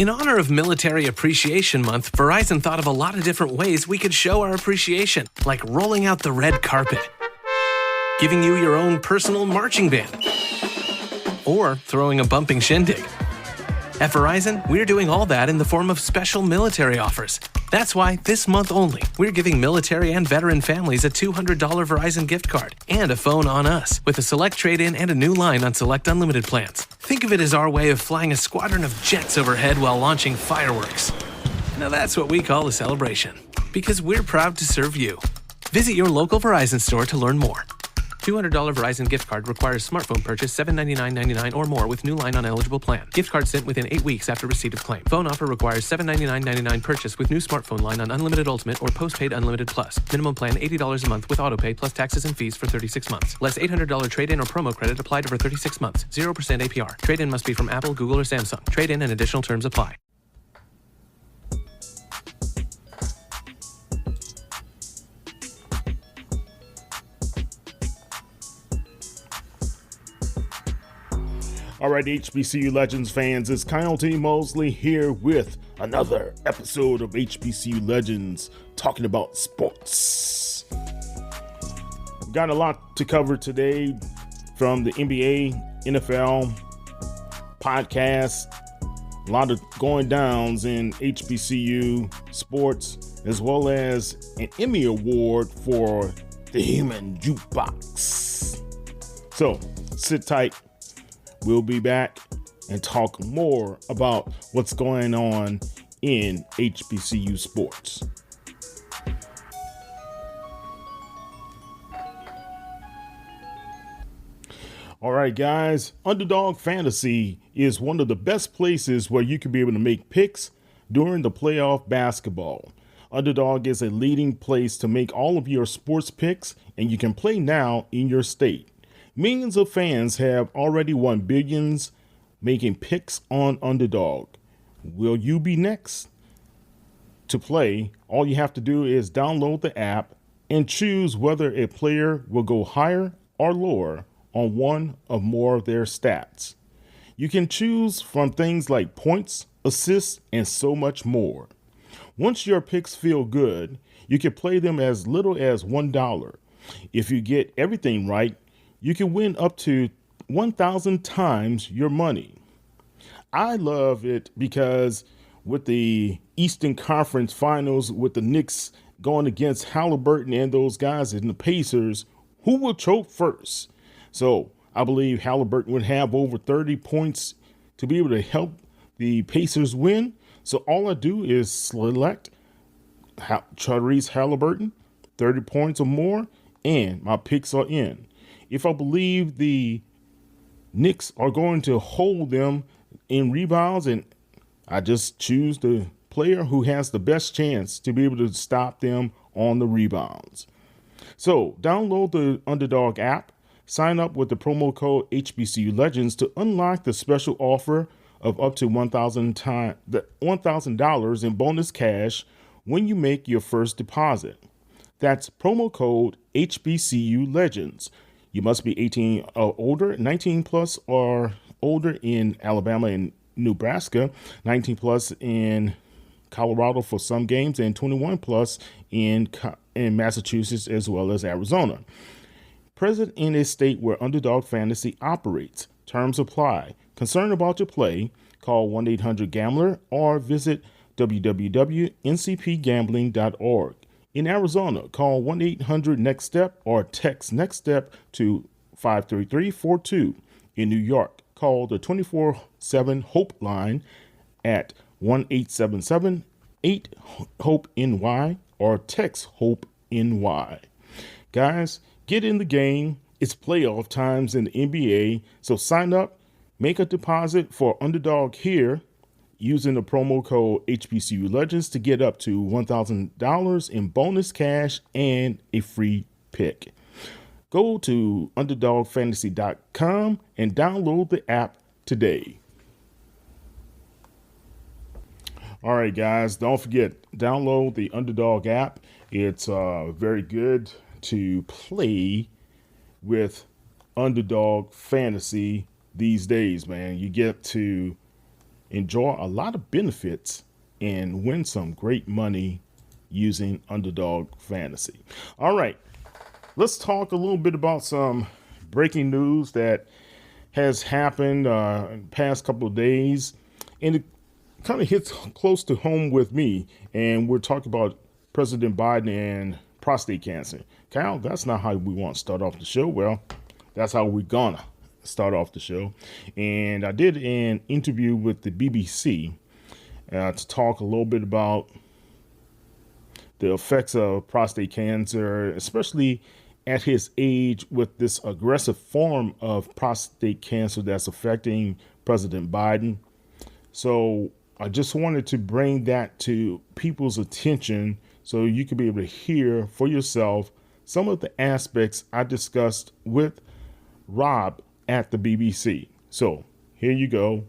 In honor of Military Appreciation Month, Verizon thought of a lot of different ways we could show our appreciation, like rolling out the red carpet, giving you your own personal marching band, or throwing a bumping shindig. At Verizon, we're doing all that in the form of special military offers. That's why, this month only, we're giving military and veteran families a $200 Verizon gift card and a phone on us, with a select trade-in and a new line on select unlimited plans. Think of it as our way of flying a squadron of jets overhead while launching fireworks. Now that's what we call a celebration, because we're proud to serve you. Visit your local Verizon store to learn more. $200 Verizon gift card requires smartphone purchase $799.99 or more with new line on eligible plan. Gift card sent within 8 weeks after receipt of claim. Phone offer requires $799.99 purchase with new smartphone line on unlimited ultimate or postpaid unlimited plus. Minimum plan $80 a month with autopay plus taxes and fees for 36 months. Less $800 trade-in or promo credit applied over 36 months. 0% APR. Trade-in must be from Apple, Google, or Samsung. Trade-in and additional terms apply. All right, HBCU Legends fans, it's Kyle T. Mosley here with another episode of HBCU Legends talking about sports. We've got a lot to cover today from the NBA, NFL, podcast, a lot of going downs in HBCU sports, as well as an Emmy Award for the Human Jukebox. So sit tight. We'll be back and talk more about what's going on in HBCU sports. All right, guys, Underdog Fantasy is one of the best places where you can be able to make picks during the playoff basketball. Underdog is a leading place to make all of your sports picks, and you can play now in your state. Millions of fans have already won billions making picks on Underdog. Will you be next? To play, all you have to do is download the app and choose whether a player will go higher or lower on one or more of their stats. You can choose from things like points, assists, and so much more. Once your picks feel good, you can play them as little as $1. If you get everything right, you can win up to 1,000 times your money. I love it because with the Eastern Conference Finals, with the Knicks going against Halliburton and those guys and the Pacers, who will choke first? So I believe Halliburton would have over 30 points to be able to help the Pacers win. So all I do is select Tyrese Halliburton, 30 points or more, and my picks are in. If I believe the Knicks are going to hold them in rebounds, and I just choose the player who has the best chance to be able to stop them on the rebounds. So download the Underdog app, sign up with the promo code HBCU Legends to unlock the special offer of up to $1,000 in bonus cash when you make your first deposit. That's promo code HBCU Legends. You must be 18 or older, 19 plus or older in Alabama and Nebraska, 19 plus in Colorado for some games, and 21 plus in Massachusetts as well as Arizona. Present in a state where Underdog Fantasy operates. Terms apply. Concerned about your play? Call 1-800-GAMBLER or visit www.ncpgambling.org. In Arizona, call 1-800-NEXT-STEP or text NEXT STEP to 53342. In New York, call the 24/7 HOPE line at 1-877-8-HOPE-NY or text HOPE-NY. Guys, get in the game. It's playoff times in the NBA, so sign up, make a deposit for Underdog here, using the promo code HBCU Legends to get up to $1,000 in bonus cash and a free pick. Go to UnderdogFantasy.com and download the app today. All right, guys, don't forget, download the Underdog app. It's very good to play with Underdog Fantasy these days, man. You get to enjoy a lot of benefits and win some great money using Underdog Fantasy. All right, let's talk a little bit about some breaking news that has happened in the past couple of days. And it kind of hits close to home with me. And we're talking about President Biden and prostate cancer. Kyle, that's not how we want to start off the show. Well, that's how we're gonna start off the show. And I did an interview with the BBC to talk a little bit about the effects of prostate cancer, especially at his age with this aggressive form of prostate cancer that's affecting President Biden. So I just wanted to bring that to people's attention so you can be able to hear for yourself some of the aspects I discussed with Rob at the BBC. So here you go,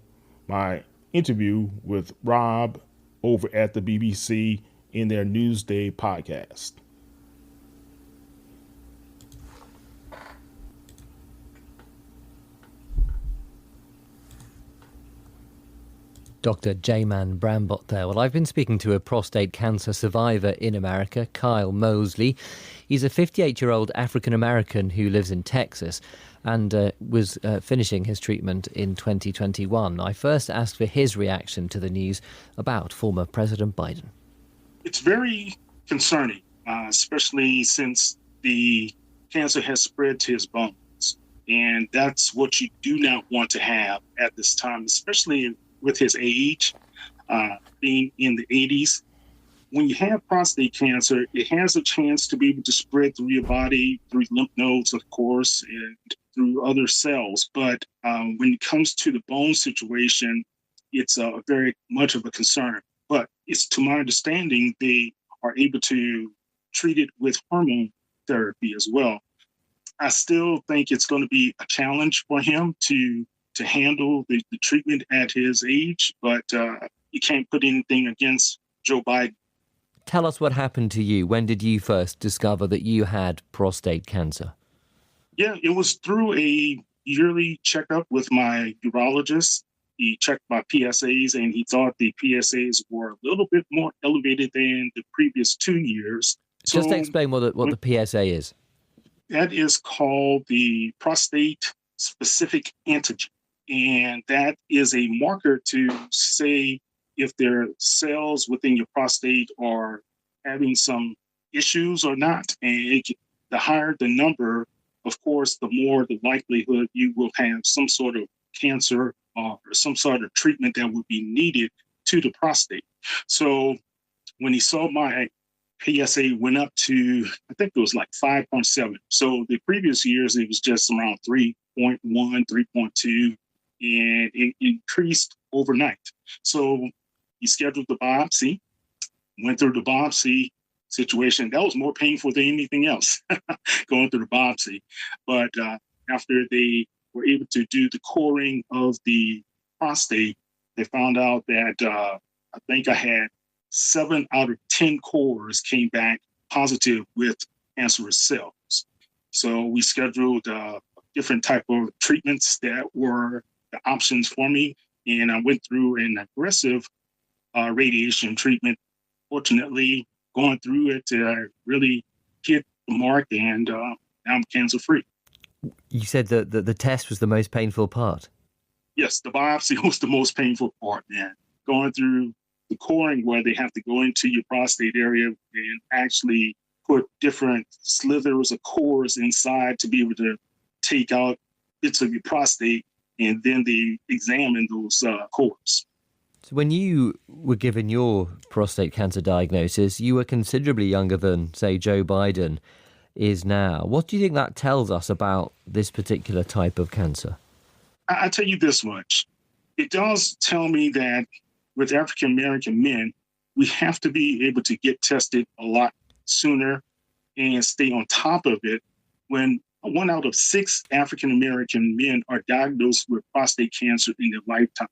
my interview with Rob over at the BBC in their Newsday podcast. Dr. J-Man Brambot there. Well, I've been speaking to a prostate cancer survivor in America, Kyle Mosley. He's a 58-year-old African-American who lives in Texas and was finishing his treatment in 2021. I first asked for his reaction to the news about former President Biden. It's very concerning, especially since the cancer has spread to his bones. And that's what you do not want to have at this time, especially with his age, being in the 80s. When you have prostate cancer, it has a chance to be able to spread through your body, through lymph nodes, of course, and through other cells. But when it comes to the bone situation, it's very much of a concern. But it's, to my understanding, they are able to treat it with hormone therapy as well. I still think it's going to be a challenge for him to handle the treatment at his age, but you can't put anything against Joe Biden. Tell us what happened to you. When did you first discover that you had prostate cancer? Yeah, it was through a yearly checkup with my urologist. He checked my PSAs and he thought the PSAs were a little bit more elevated than the previous 2 years. Just explain what the PSA is. That is called the prostate specific antigen. And that is a marker to say if their cells within your prostate are having some issues or not. And the higher the number, of course, the more the likelihood you will have some sort of cancer or some sort of treatment that would be needed to the prostate. So when he saw my PSA went up to, I think it was like 5.7. So the previous years, it was just around 3.1, 3.2, and it increased overnight. So he scheduled the biopsy, went through the biopsy situation. That was more painful than anything else, going through the biopsy. But after they were able to do the coring of the prostate, they found out that I think I had 7 out of 10 cores came back positive with cancerous cells. So we scheduled different type of treatments that were the options for me. And I went through an aggressive radiation treatment. Fortunately, going through it, I really hit the mark and now I'm cancer free. You said that the test was the most painful part. Yes, the biopsy was the most painful part, man. Going through the coring where they have to go into your prostate area and actually put different slithers of cores inside to be able to take out bits of your prostate, and then they examine those cores. So when you were given your prostate cancer diagnosis, you were considerably younger than, say, Joe Biden is now. What do you think that tells us about this particular type of cancer? I tell you this much. It does tell me that with African-American men, we have to be able to get tested a lot sooner and stay on top of it. When 1 out of 6 African-American men are diagnosed with prostate cancer in their lifetime.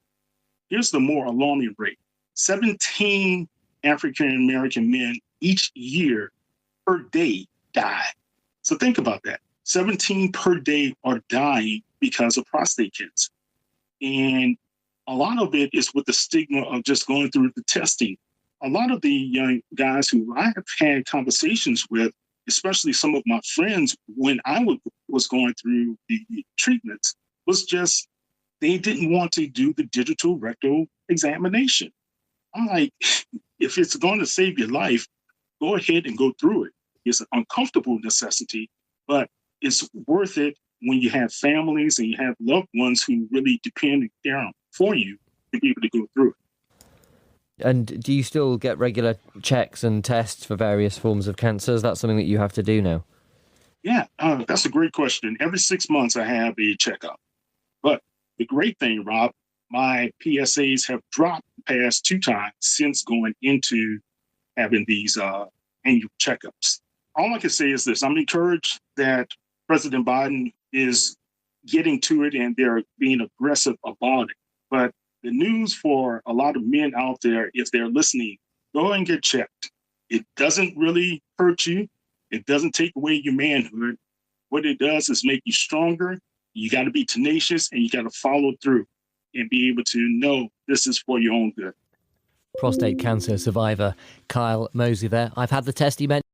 Here's the more alarming rate. 17 African-American men each year per day die. So think about that. 17 per day are dying because of prostate cancer. And a lot of it is with the stigma of just going through the testing. A lot of the young guys who I have had conversations with, especially some of my friends when I was going through the treatments, was just they didn't want to do the digital rectal examination. I'm like, if it's going to save your life, go ahead and go through it. It's an uncomfortable necessity, but it's worth it when you have families and you have loved ones who really depend down for you to be able to go through it. And do you still get regular checks and tests for various forms of cancer? Is that something that you have to do now? Yeah, that's a great question. Every 6 months I have a checkup. But the great thing, Rob, my PSAs have dropped the past 2 times since going into having these annual checkups. All I can say is this. I'm encouraged that President Biden is getting to it and they're being aggressive about it. But the news for a lot of men out there, if they're listening, go and get checked. It doesn't really hurt you. It doesn't take away your manhood. What it does is make you stronger. You got to be tenacious and you got to follow through and be able to know this is for your own good. Prostate cancer survivor Kyle Mosley there. I've had the test he mentioned.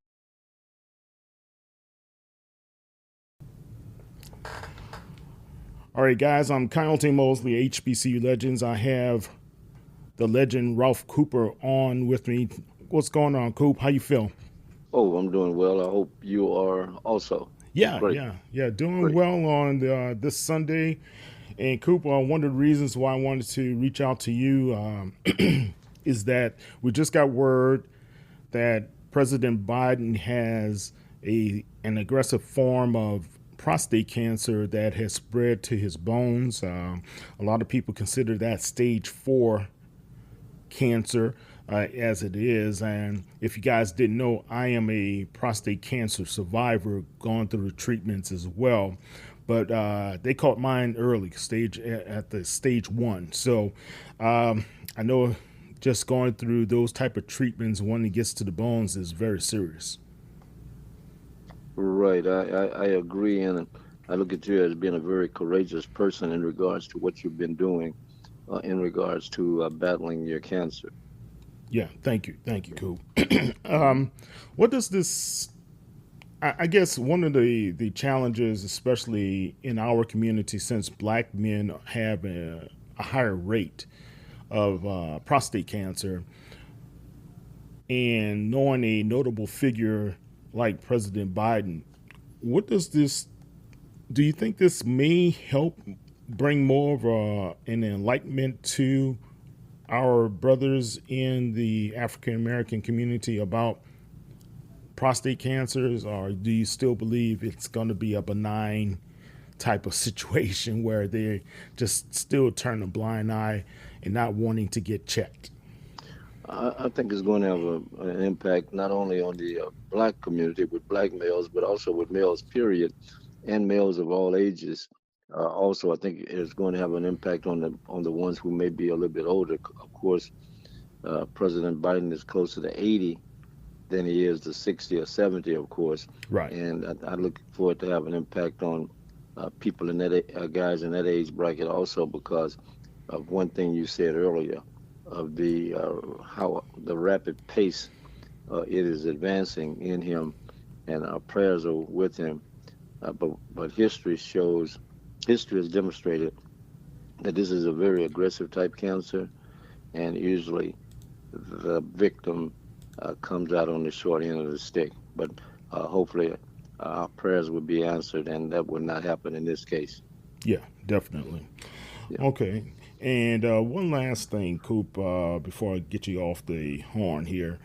All right, guys, I'm Kyle T. Mosley, HBCU Legends. I have the legend Ralph Cooper on with me. What's going on, Coop? How you feel? Oh, I'm doing well. I hope you are also. Yeah, Great. doing Great. well on this Sunday. And Coop, one of the reasons why I wanted to reach out to you is that we just got word that President Biden has an aggressive form of prostate cancer that has spread to his bones. A lot of people consider that stage 4 cancer as it is. And if you guys didn't know, I am a prostate cancer survivor going through the treatments as well. But they caught mine early at the stage 1. So I know just going through those type of treatments when it gets to the bones is very serious. Right. I agree. And I look at you as being a very courageous person in regards to what you've been doing in regards to battling your cancer. Yeah. Thank you, Coop. What does this, I guess one of the challenges, especially in our community, since Black men have a higher rate of prostate cancer, and knowing a notable figure like President Biden, do you think this may help bring more of an enlightenment to our brothers in the African American community about prostate cancers, or do you still believe it's going to be a benign type of situation where they just still turn a blind eye and not wanting to get checked? I think it's going to have an impact not only on the Black community with Black males, but also with males, period, and males of all ages. Also, I think it's going to have an impact on the ones who may be a little bit older. Of course, President Biden is closer to 80 than he is to 60 or 70, of course. Right. And I look forward to have an impact on people in that guys in that age bracket also, because of one thing you said earlier, of the how the rapid pace it is advancing in him, and our prayers are with him. But history has demonstrated that this is a very aggressive type cancer, and usually the victim comes out on the short end of the stick. But hopefully our prayers will be answered, and that would not happen in this case. Yeah, definitely. Yeah. Okay. And one last thing, Coop, before I get you off the horn here.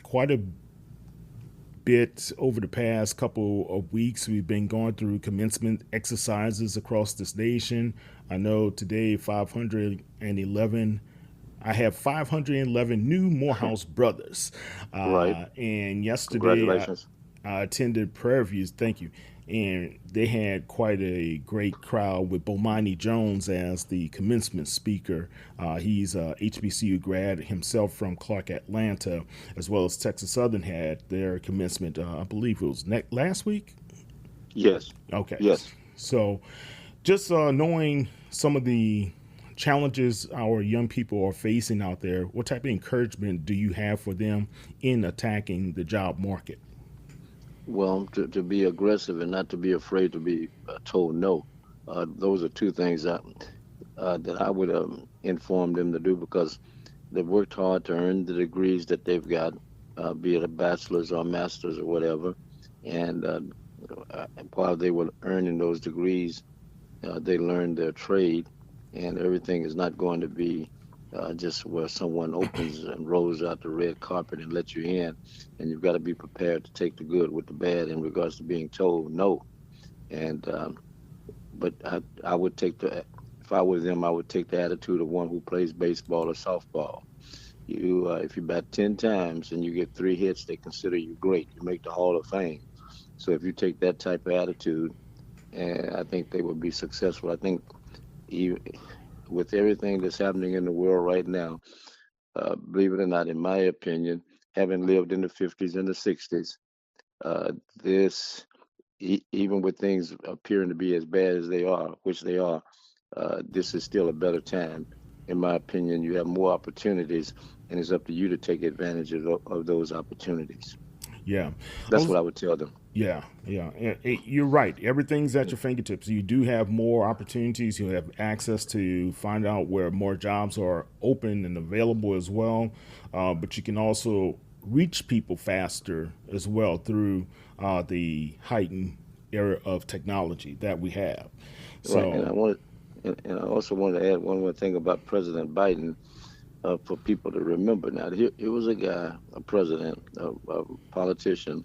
Quite a bit over the past couple of weeks, we've been going through commencement exercises across this nation. I know today, 511. I have 511 new Morehouse brothers. Right. And yesterday, Congratulations. I attended Prairie Views. Thank you. And they had quite a great crowd with Bomani Jones as the commencement speaker. He's a HBCU grad himself from Clark, Atlanta, as well as Texas Southern had their commencement, I believe it was last week? Yes. Okay. Yes. So just knowing some of the challenges our young people are facing out there, what type of encouragement do you have for them in attacking the job market? Well, to be aggressive and not to be afraid to be told no. Those are two things that I would inform them to do, because they've worked hard to earn the degrees that they've got, be it a bachelor's or a master's or whatever. And while they were earning those degrees, they learned their trade, and everything is not going to be just where someone opens and rolls out the red carpet and lets you in. And you've got to be prepared to take the good with the bad in regards to being told no. And but I would take if I were them, I would take the attitude of one who plays baseball or softball. If you bat 10 times and you get 3 hits, they consider you great. You make the Hall of Fame. So if you take that type of attitude, and I think they would be successful. I think with everything that's happening in the world right now, believe it or not, in my opinion, having lived in the 50s and the 60s, even with things appearing to be as bad as they are, which they are, this is still a better time. In my opinion, you have more opportunities, and it's up to you to take advantage of those opportunities. Yeah. That's what I would tell them. Yeah. You're right. Everything's at your fingertips. You do have more opportunities. You have access to find out where more jobs are open and available as well. But you can also reach people faster as well through the heightened era of technology that we have. So, right. And I also wanted to add one more thing about President Biden. For people to remember now, here was a guy, a president, a politician,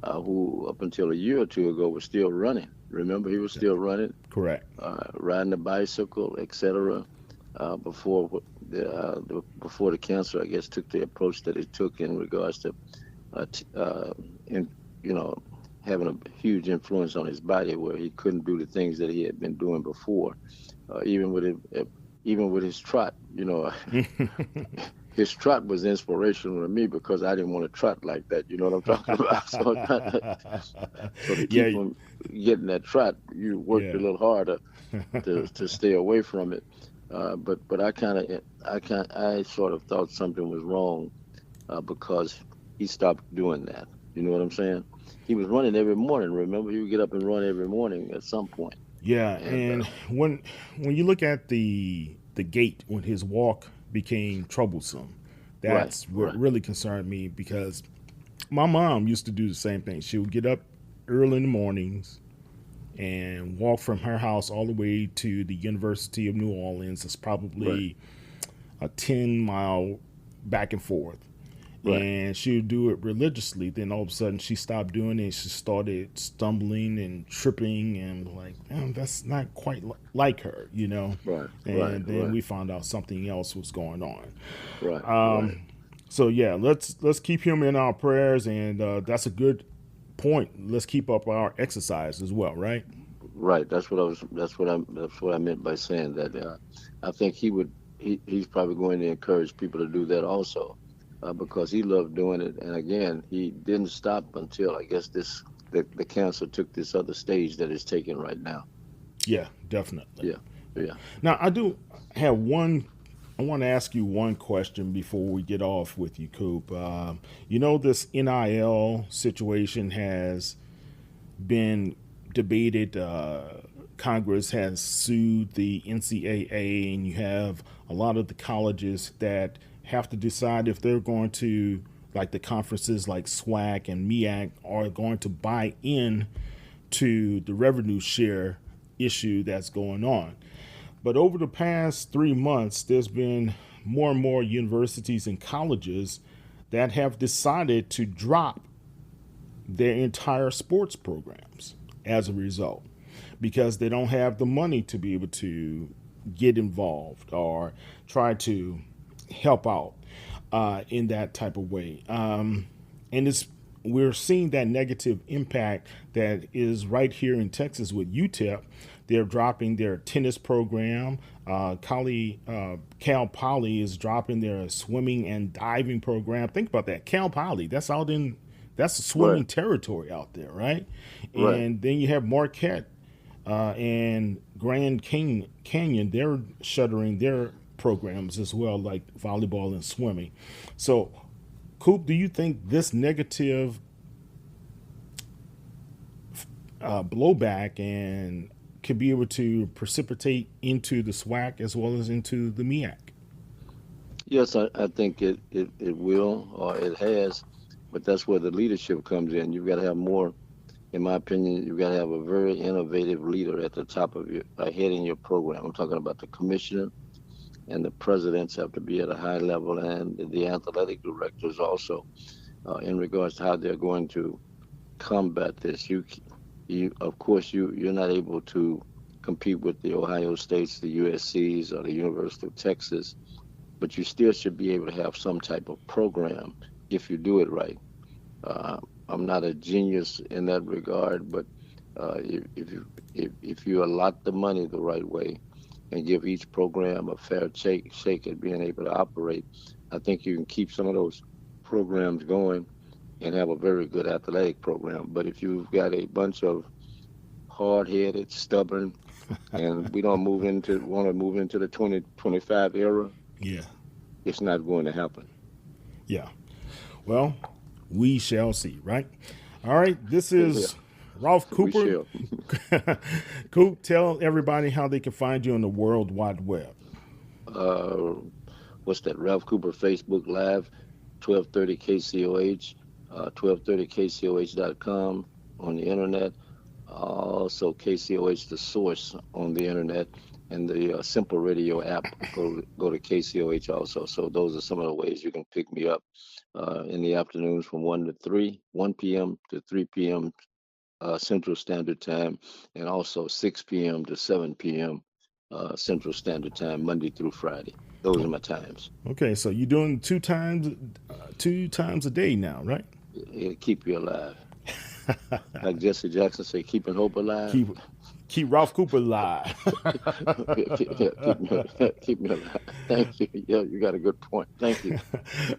who up until a year or two ago was still running. Remember, he was still running. Correct. Riding a bicycle, etc. Before the cancer, I guess, took the approach that it took in regards to, having a huge influence on his body, where he couldn't do the things that he had been doing before, even with his trot. His trot was inspirational to me, because I didn't want to trot like that. You know what I'm talking about? So to keep from getting that trot, you worked a little harder to stay away from it. But I sort of thought something was wrong because he stopped doing that. You know what I'm saying? He was running every morning. Remember, he would get up and run every morning at some point. Yeah, and when you look at the gait, when his walk became troublesome, that's what really concerned me, because my mom used to do the same thing. She would get up early in the mornings and walk from her house all the way to the University of New Orleans. It's probably a 10-mile back and forth. Right. And she would do it religiously. Then all of a sudden she stopped doing it. She started stumbling and tripping, and like, man, that's not quite like her, you know? Right. And then we found out something else was going on. Right. So yeah, let's keep him in our prayers, and that's a good point. Let's keep up our exercise as well, right? Right. That's what I meant by saying that. I think he's probably going to encourage people to do that also. Because he loved doing it, and again, he didn't stop until, I guess, the cancer took this other stage that it's taking right now. Yeah, definitely. Yeah. Now, I do have one. I want to ask you one question before we get off with you, Coop. This NIL situation has been debated. Congress has sued the NCAA, and you have a lot of the colleges that have to decide if they're going to, like the conferences like SWAC and MEAC, are going to buy in to the revenue share issue that's going on. But over the past 3 months, there's been more and more universities and colleges that have decided to drop their entire sports programs as a result, because they don't have the money to be able to get involved or try to help out in that type of way. And we're seeing that negative impact that is right here in Texas with UTEP. They're dropping their tennis program. Cal Poly is dropping their swimming and diving program. Think about that. Cal Poly, that's a swimming territory out there, right? And then you have Marquette and Grand Canyon, they're shuttering their programs as well, like volleyball and swimming. So, Coop, do you think this negative blowback and could be able to precipitate into the SWAC as well as into the MEAC? Yes, I think it will, or it has, but that's where the leadership comes in. You've got to have more, in my opinion, you've got to have a very innovative leader at the top of your head in your program. I'm talking about the commissioner, and the presidents have to be at a high level, and the athletic directors also, in regards to how they're going to combat this. Of course, you're not able to compete with the Ohio States, the USCs, or the University of Texas, but you still should be able to have some type of program if you do it right. I'm not a genius in that regard, but if you allot the money the right way and give each program a fair shake at being able to operate, I think you can keep some of those programs going and have a very good athletic program. But if you've got a bunch of hard-headed, stubborn, and we don't want to move into the 2025 era, yeah, it's not going to happen. Yeah. Well, we shall see, right? All right. This is Ralph Cooper. Coop, tell everybody how they can find you on the World Wide Web. What's that? Ralph Cooper Facebook Live, 1230 KCOH, 1230KCOH.com on the internet. Also KCOH The Source on the internet, and the Simple Radio app. Go to KCOH also. So those are some of the ways you can pick me up in the afternoons from 1 p.m. to 3 p.m. Central Standard Time, and also 6 p.m. to 7 p.m. Central Standard Time, Monday through Friday. Those are my times. Okay, so you're doing two times a day now, right? It'll keep you alive. Like Jesse Jackson say, keeping hope alive. Keep Ralph Cooper alive. keep me alive. Thank you. Yeah, you got a good point. Thank you.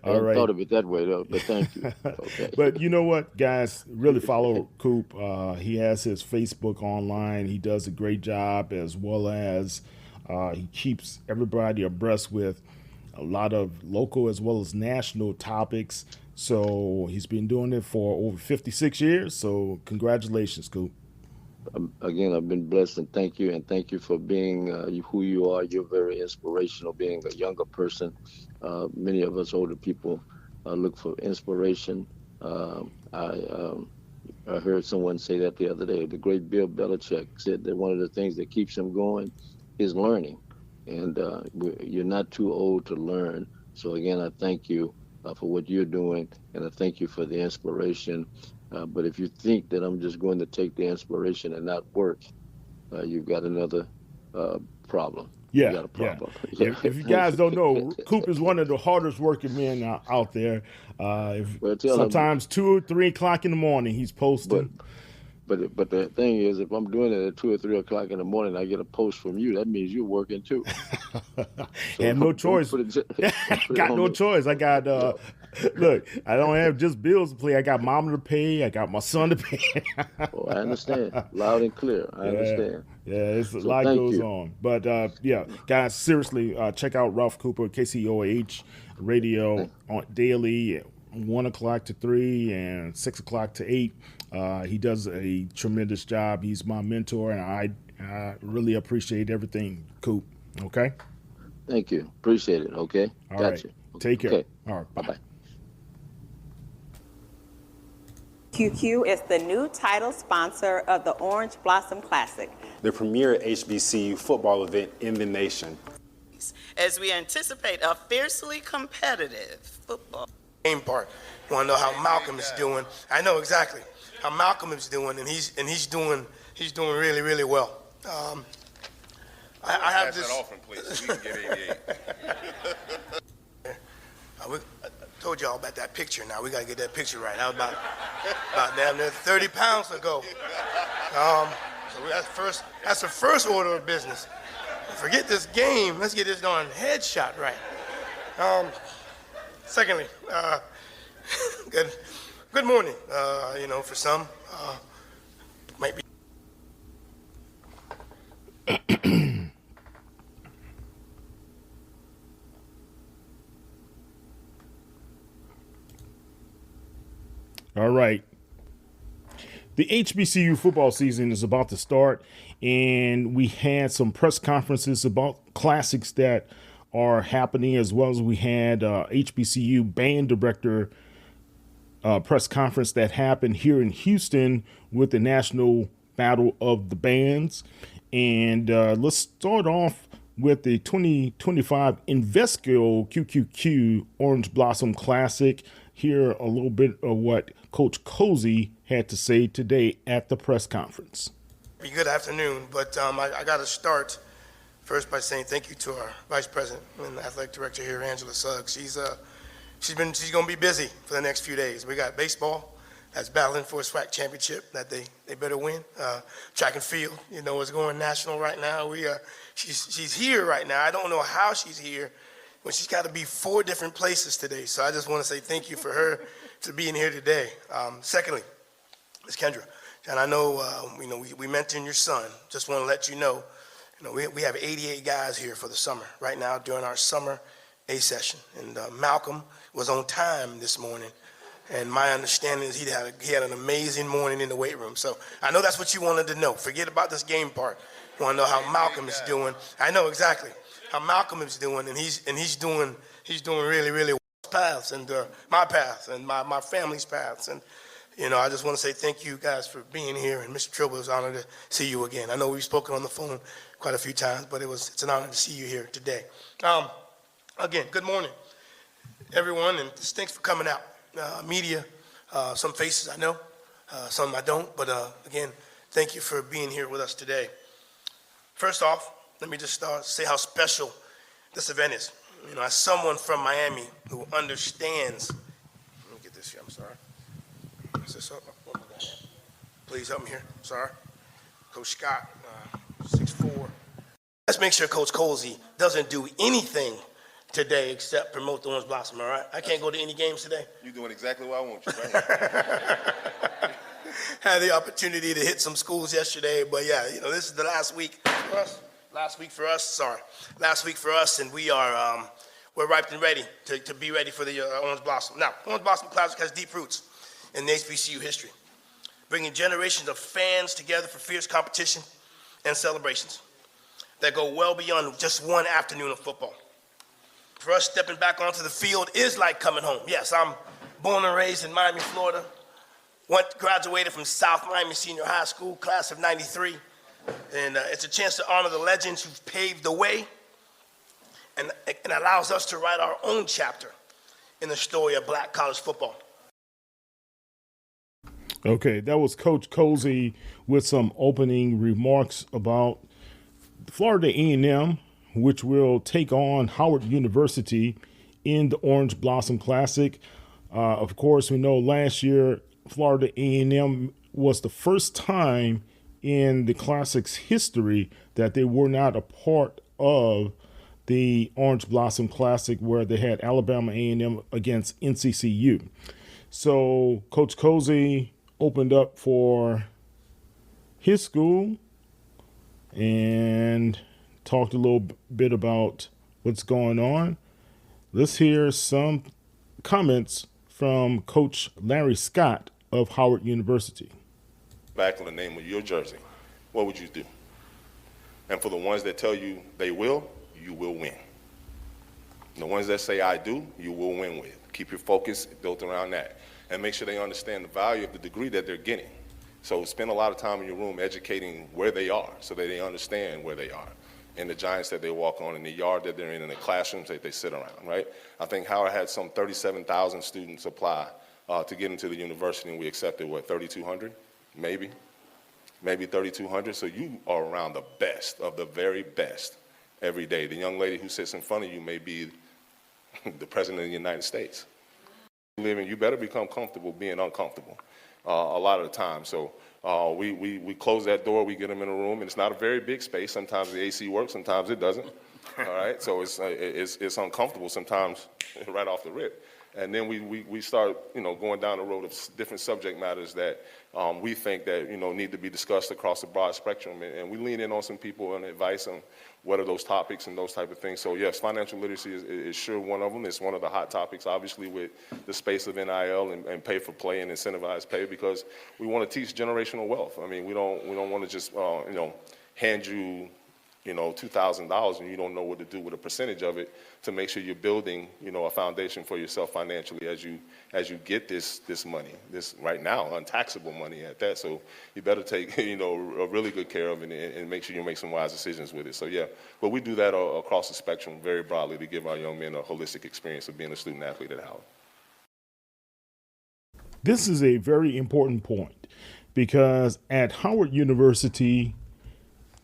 I hadn't thought of it that way, though, but thank you. Okay. But you know what, guys? Really follow Coop. He has his Facebook online. He does a great job, as well as he keeps everybody abreast with a lot of local as well as national topics. So he's been doing it for over 56 years. So congratulations, Coop. Again, I've been blessed, and thank you for being who you are. You're very inspirational, being a younger person. Many of us older people look for inspiration. I heard someone say that the other day. The great Bill Belichick said that one of the things that keeps him going is learning, and you're not too old to learn. So again, I thank you for what you're doing, and I thank you for the inspiration. But if you think that I'm just going to take the inspiration and not work, you've got another problem. Yeah, you got a problem. Yeah. If you guys don't know, Coop is one of the hardest working men out there. Sometimes 2 or 3 o'clock in the morning, he's posting. But the thing is, if I'm doing it at 2 or 3 o'clock in the morning, I get a post from you. That means you're working too. And no choice. Got no choice. I got look. I don't have just bills to pay. I got mama to pay. I got my son to pay. Oh, I understand, loud and clear. I understand. Yeah, it's a lot goes on. But yeah, guys, seriously, check out Ralph Cooper, KCOH Radio on daily. 1 o'clock to 3 and 6 o'clock to 8. He does a tremendous job. He's my mentor, and I really appreciate everything, Coop. Okay? Thank you. Appreciate it. Okay? All right. Gotcha. Take care. Okay. All right. Bye-bye. QQ is the new title sponsor of the Orange Blossom Classic, the premier HBCU football event in the nation. As we anticipate a fiercely competitive football game part. You want to know how Malcolm is doing? I know exactly how Malcolm is doing, and he's doing really, really well. I have this. Pass that off, please. So we can get 88. I told y'all about that picture. Now we got to get that picture right. That was about damn near 30 pounds ago. So that's the first order of business. Forget this game. Let's get this darn headshot right. Secondly, good morning. For some, might be All right. The HBCU football season is about to start, and we had some press conferences about classics that are happening, as well as we had HBCU band director press conference that happened here in Houston with the National Battle of the Bands. And let's start off with the 2025 Invesco QQQ Orange Blossom Classic. Hear a little bit of what Coach Colzie had to say today at the press conference. Good afternoon, but I got to start first by saying thank you to our Vice President and Athletic Director here, Angela Suggs. She's going to be busy for the next few days. We got baseball that's battling for a SWAC championship that they better win. Track and field, is going national right now. She's here right now. I don't know how she's here, but she's got to be 4 different places today. So I just want to say thank you for her to being here today. Secondly, Ms. Kendra, and I know we mentioned your son. Just want to let you know, we have 88 guys here for the summer right now during our summer A session, and Malcolm was on time this morning. And my understanding is he had an amazing morning in the weight room. So I know that's what you wanted to know. Forget about this game part. You want to know how Malcolm is doing. I know exactly how Malcolm is doing, and he's doing really, really well. Paths and my path and my family's paths. And I just want to say thank you guys for being here. And Mr. Tribble, it's an honor to see you again. I know we've spoken on the phone quite a few times, but it's an honor to see you here today. Again, good morning, everyone, and thanks for coming out. Media, some faces I know, some I don't, but again, thank you for being here with us today. First off, let me just say how special this event is. As someone from Miami who understands, let me get this here, I'm sorry. Is this up? Oh, please help me here, sorry. Coach Scott, 6'4". Let's make sure Coach Colzie doesn't do anything today except promote the Orange Blossom, all right? I can't go to any games today. You're doing exactly what I want you, right? Had the opportunity to hit some schools yesterday, but yeah, this is the last week for us. Last week for us, and we're ripe and ready to be ready for the Orange Blossom. Now, Orange Blossom Classic has deep roots in the HBCU history, bringing generations of fans together for fierce competition and celebrations that go well beyond just one afternoon of football. For us, stepping back onto the field is like coming home. Yes, I'm born and raised in Miami, Florida. Graduated from South Miami Senior High School, class of '93. And it's a chance to honor the legends who've paved the way, and it allows us to write our own chapter in the story of Black college football. Okay, that was Coach Colzie with some opening remarks about Florida A&M, which will take on Howard University in the Orange Blossom Classic. Of course, we know last year Florida A&M was the first time in the Classic's history that they were not a part of the Orange Blossom Classic, where they had Alabama A&M against NCCU. So Coach Colzie opened up for his school and talked a little bit about what's going on. Let's hear some comments from Coach Larry Scott of Howard University. Back on the name of your jersey, what would you do? And for the ones that tell you they will, you will win. The ones that say I do, you will win with. Keep your focus built around that. And make sure they understand the value of the degree that they're getting. So spend a lot of time in your room educating where they are so that they understand where they are, in the giants that they walk on, in the yard that they're in the classrooms that they sit around, right? I think Howard had some 37,000 students apply to get into the university, and we accepted, 3,200? Maybe 3,200. So you are around the best of the very best every day. The young lady who sits in front of you may be the president of the United States. You better become comfortable being uncomfortable a lot of the time. So we close that door, we get them in a room, and it's not a very big space. Sometimes the AC works, sometimes it doesn't. All right, so it's uncomfortable sometimes right off the rip. And then we start, going down the road of different subject matters that we think that, need to be discussed across the broad spectrum. And we lean in on some people and advice on what are those topics and those type of things. So yes, financial literacy is sure one of them. It's one of the hot topics, obviously, with the space of NIL and pay for play and incentivized pay, because we want to teach generational wealth. I mean, we don't want to just, hand you, $2,000 and you don't know what to do with a percentage of it to make sure you're building, a foundation for yourself financially as you get this money, this right now untaxable money at that. So you better take, a really good care of it and make sure you make some wise decisions with it. So yeah, but we do that across the spectrum very broadly to give our young men a holistic experience of being a student athlete at Howard. This is a very important point because at Howard University,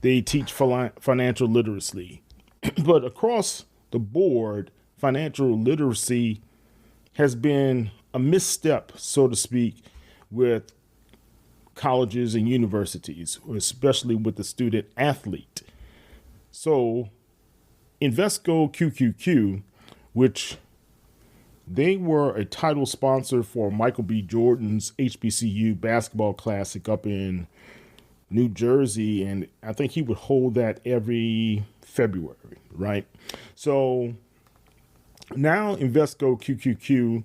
they teach financial literacy, but across the board, financial literacy has been a misstep, so to speak, with colleges and universities, especially with the student athlete. So Invesco QQQ, which they were a title sponsor for Michael B. Jordan's HBCU basketball classic up in New Jersey, and I think he would hold that every February, right? So now Invesco QQQ,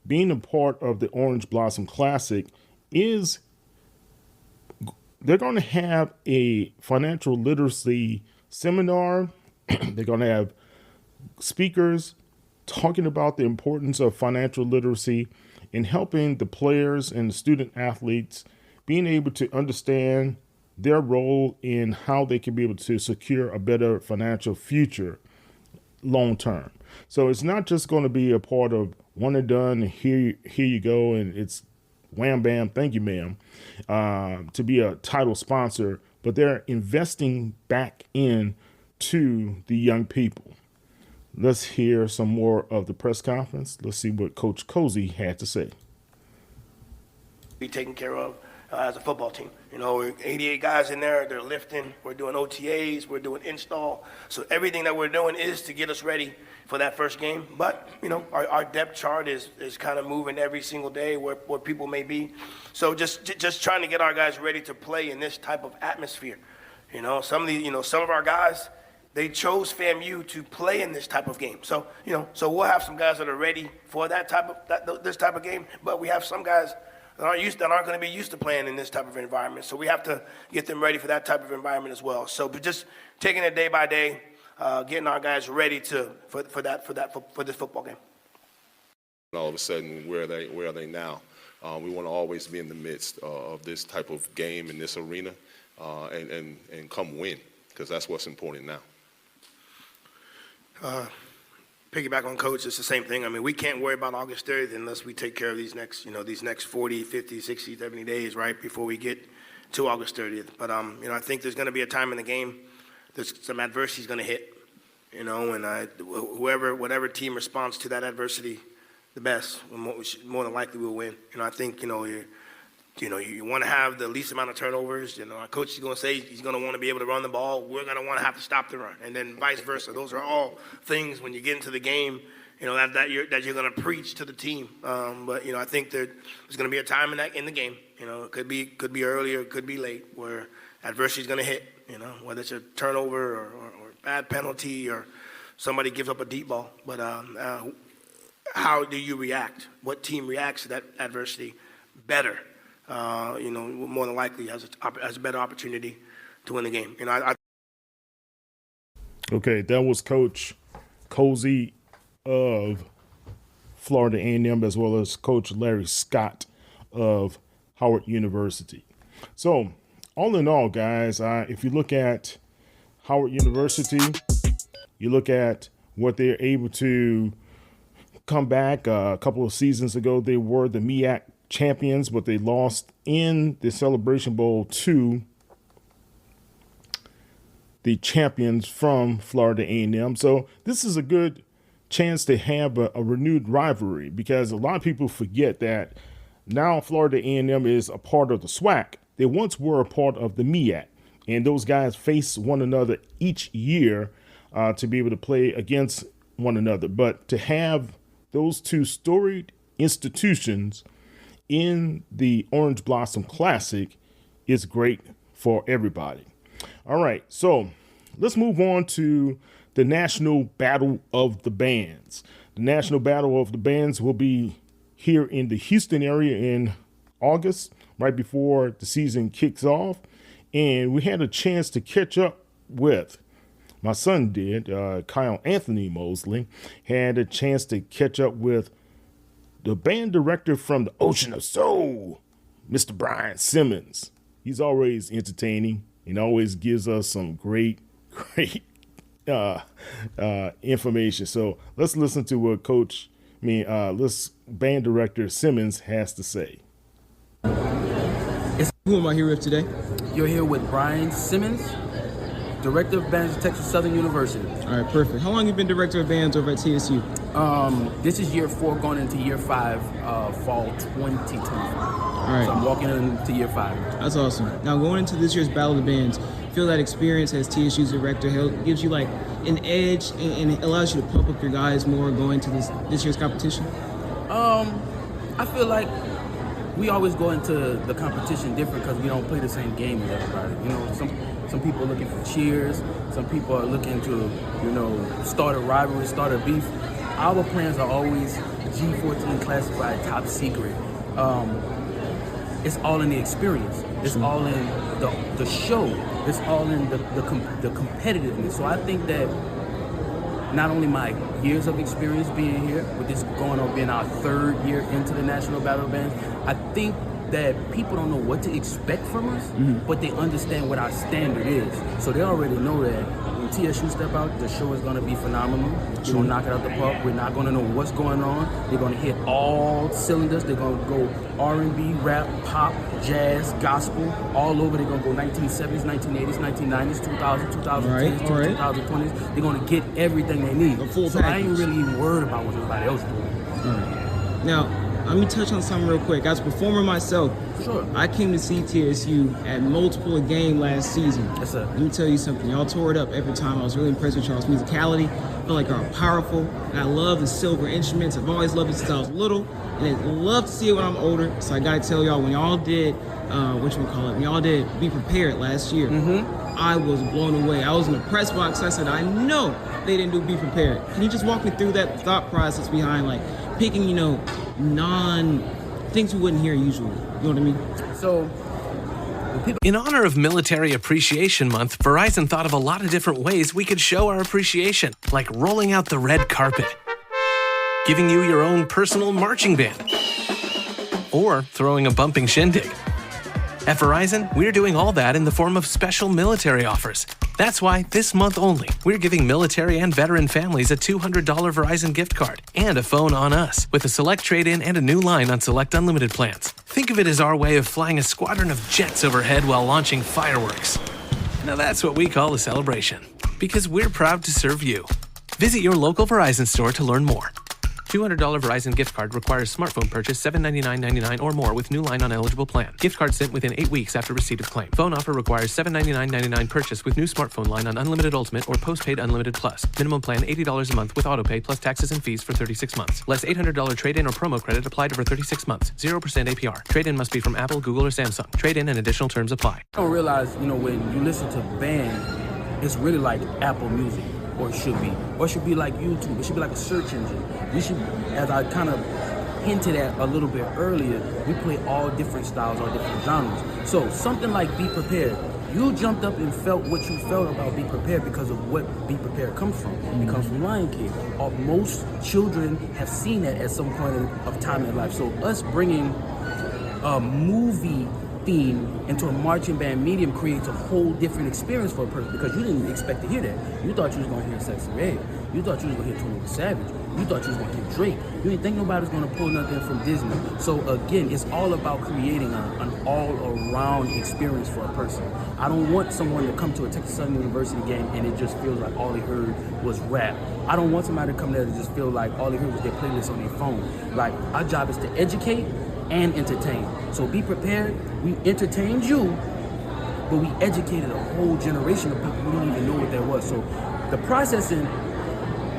being a part of the Orange Blossom Classic, they're going to have a financial literacy seminar. They're going to have speakers talking about the importance of financial literacy in helping the players and the student athletes being able to understand their role in how they can be able to secure a better financial future long term. So it's not just going to be a part of one and done, here you go, and it's wham bam, thank you ma'am, to be a title sponsor, but they're investing back in to the young people. Let's hear some more of the press conference. Let's see what Coach Colzie had to say. Be taken care of as a football team. 88 guys in there, they're lifting, we're doing OTAs, we're doing install. So everything that we're doing is to get us ready for that first game. But, our depth chart is kind of moving every single day where people may be. So just trying to get our guys ready to play in this type of atmosphere. Some of our guys, they chose FAMU to play in this type of game. So, so we'll have some guys that are ready for this type of game, but we have some guys that aren't going to be used to playing in this type of environment. So we have to get them ready for that type of environment as well. So but just taking it day by day, getting our guys ready for this football game. All of a sudden, where are they now? We want to always be in the midst of this type of game in this arena, and come win, because that's what's important now. Piggyback on Coach, it's the same thing. I mean, we can't worry about August 30th unless we take care of these next 40, 50, 60, 70 days, right, before we get to August 30th. But, I think there's going to be a time in the game there's some adversity is going to hit, and whatever team responds to that adversity the best, more than likely will win. I think, you want to have the least amount of turnovers. Our coach is going to say he's going to want to be able to run the ball. We're going to want to have to stop the run, and then vice versa. Those are all things when you get into the game, that you're going to preach to the team. But I think that there's going to be a time in the game. It could be early or it could be late where adversity is going to hit. Whether it's a turnover or bad penalty or somebody gives up a deep ball. But how do you react? What team reacts to that adversity better? More than likely has a better opportunity to win the game. Okay, that was Coach Colzie of Florida A&M, as well as Coach Larry Scott of Howard University. So, all in all, guys, if you look at Howard University, you look at what they're able to come back. A couple of seasons ago, they were the MEAC champions, but they lost in the Celebration Bowl to the champions from Florida A&M. So this is a good chance to have a renewed rivalry, because a lot of people forget that now Florida A&M is a part of the SWAC. They once were a part of the MEAC, and those guys face one another each year to be able to play against one another. But to have those two storied institutions in the Orange Blossom Classic is great for everybody. All right, so let's move on to the National Battle of the Bands. The National Battle of the Bands will be here in the Houston area in August, right before the season kicks off. And we had a chance to catch up with, my son did, Kyle Anthony Mosley, had a chance to catch up with the band director from the Ocean of Soul, Mr. Brian Simmons. He's always entertaining and always gives us some great information. So let's listen to what band director Simmons has to say. Who am I here with today? You're here with Brian Simmons, Director of Bands at Texas Southern University. All right, perfect. How long have you been Director of Bands over at TSU? This is year 4 going into year 5, fall 2025. All right. So I'm walking into year 5. That's awesome. Now going into this year's Battle of the Bands, feel that experience as TSU's director gives you like an edge and it allows you to pump up your guys more going into this year's competition? I feel like we always go into the competition different because we don't play the same game as everybody. You know, some people are looking for cheers. Some people are looking to, start a rivalry, start a beef. Our plans are always G14 classified, top secret. It's all in the experience. It's all in the show. It's all in the competitiveness. So I think that not only my years of experience being here, with this going on being our 3rd year into the National Battle of Bands, I think that people don't know what to expect from us, but they understand what our standard is. So they already know that when TSU step out, the show is going to be phenomenal. We're going to knock it out the park. We're not going to know what's going on. They're going to hit all cylinders. They're going to go R&B, rap, pop, jazz, gospel, all over. They're going to go 1970s, 1980s, 1990s, 2000s, 2010s, 2020s. They're going to get everything they need. So I ain't really worried about what everybody else doing. All right. Now, let me touch on something real quick. As a performer myself, I came to see TSU at multiple game last season. Yes, sir. Let me tell you something. Y'all tore it up every time. I was really impressed with y'all's musicality. I feel like y'all are powerful. And I love the silver instruments. I've always loved it since I was little. And I love to see it when I'm older. So I got to tell y'all, when y'all did, when y'all did Be Prepared last year, I was blown away. I was in the press box. I said, I know they didn't do Be Prepared. Can you just walk me through that thought process behind, like, picking, things we wouldn't hear usually? You know what I mean? So, in honor of Military Appreciation Month, Verizon thought of a lot of different ways we could show our appreciation, like rolling out the red carpet, giving you your own personal marching band, or throwing a bumping shindig. At Verizon, we're doing all that in the form of special military offers. That's why, this month only, we're giving military and veteran families a $200 Verizon gift card and a phone on us, with a select trade-in and a new line on select unlimited plans. Think of it as our way of flying a squadron of jets overhead while launching fireworks. Now that's what we call a celebration, because we're proud to serve you. Visit your local Verizon store to learn more. $200 Verizon gift card requires smartphone purchase $799.99 or more with new line on eligible plan. Gift card sent within 8 weeks after receipt of claim. Phone offer requires $799.99 purchase with new smartphone line on Unlimited Ultimate or Postpaid Unlimited Plus. Minimum plan $80 a month with autopay plus taxes and fees for 36 months. Less $800 trade-in or promo credit applied over 36 months. 0% APR. Trade-in must be from Apple, Google, or Samsung. Trade-in and additional terms apply. I don't realize, when you listen to band, it's really like Apple Music. Or it should be like YouTube. It should be like a search engine. We should, as I kind of hinted at a little bit earlier, we play all different styles, all different genres. So something like Be Prepared, you jumped up and felt what you felt about Be Prepared because of what Be Prepared comes from. It comes from Lion King. Most children have seen that at some point of time in life. So us bringing a movie theme into a marching band medium creates a whole different experience for a person, because you didn't expect to hear that. You thought you was going to hear Sexy Red. You thought you was going to hear 21 Savage. You thought you was going to hear Drake. You didn't think nobody was going to pull nothing from Disney. So again, it's all about creating an all-around experience for a person. I don't want someone to come to a Texas Southern University game and it just feels like all they heard was rap. I don't want somebody to come there to just feel like all they heard was their playlist on their phone. Like, our job is to educate and entertain. So Be Prepared, we entertained you, but we educated a whole generation of people who didn't even know what that was. So The processing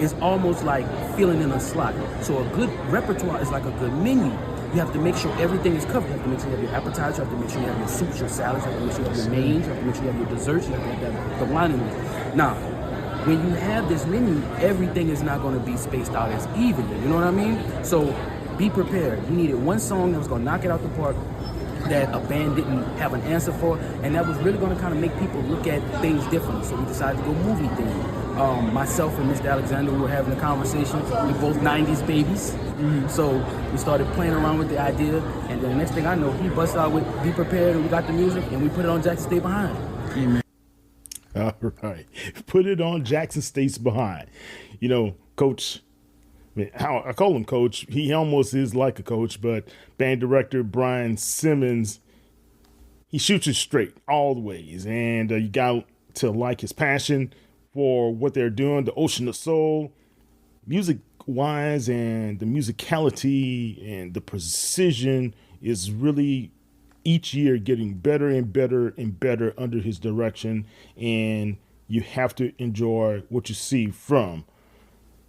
is almost like filling in a slot. So a good repertoire is like a good menu. You have to make sure everything is covered. You have to make sure you have your appetizer, you have to make sure you have your soups, your salads, you have to make sure you have your mains, you have to make sure you have your desserts, you have to have the line in it. Now, when you have this menu, everything is not going to be spaced out as evenly. You know what I mean? So be prepared. You needed one song that was going to knock it out the park that a band didn't have an answer for, and that was really going to kind of make people look at things differently. So we decided to go movie theme. Myself and Mr. Alexander, we were having a conversation. We're both 90s babies. So we started playing around with the idea, and then the next thing I know, he busted out with Be Prepared, and we got the music, and we put it on Jackson Stay Behind. Amen. All right. Put it on Jackson Stays Behind. You know, Coach, I call him Coach. He almost is like a coach, but band director Brian Simmons, he shoots it straight all the ways. And you got to like his passion for what they're doing, the Ocean of Soul, music-wise, and the musicality and the precision is really each year getting better and better and better under his direction. And you have to enjoy what you see from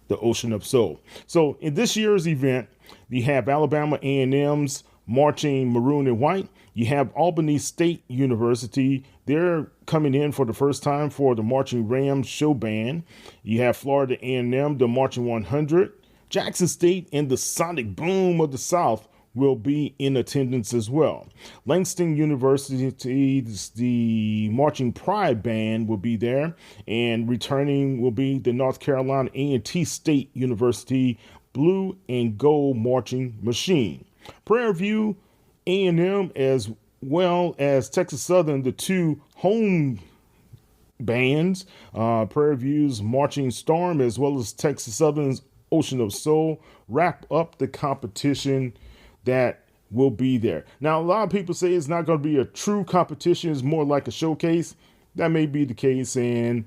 the Ocean of Soul. So in this year's event, you have Alabama A&M's marching maroon and white. You have Albany State University. They're coming in for the first time for the Marching Rams show band. You have Florida A&M, the Marching 100. Jackson State and the Sonic Boom of the South will be in attendance as well. Langston University, the Marching Pride Band will be there, and returning will be the North Carolina A&T State University Blue and Gold Marching Machine. Prairie View A&M, as well as Texas Southern, the two home bands, Prairie View's Marching Storm, as well as Texas Southern's Ocean of Soul, wrap up the competition that will be there. Now, a lot of people say it's not going to be a true competition. It's more like a showcase. That may be the case, and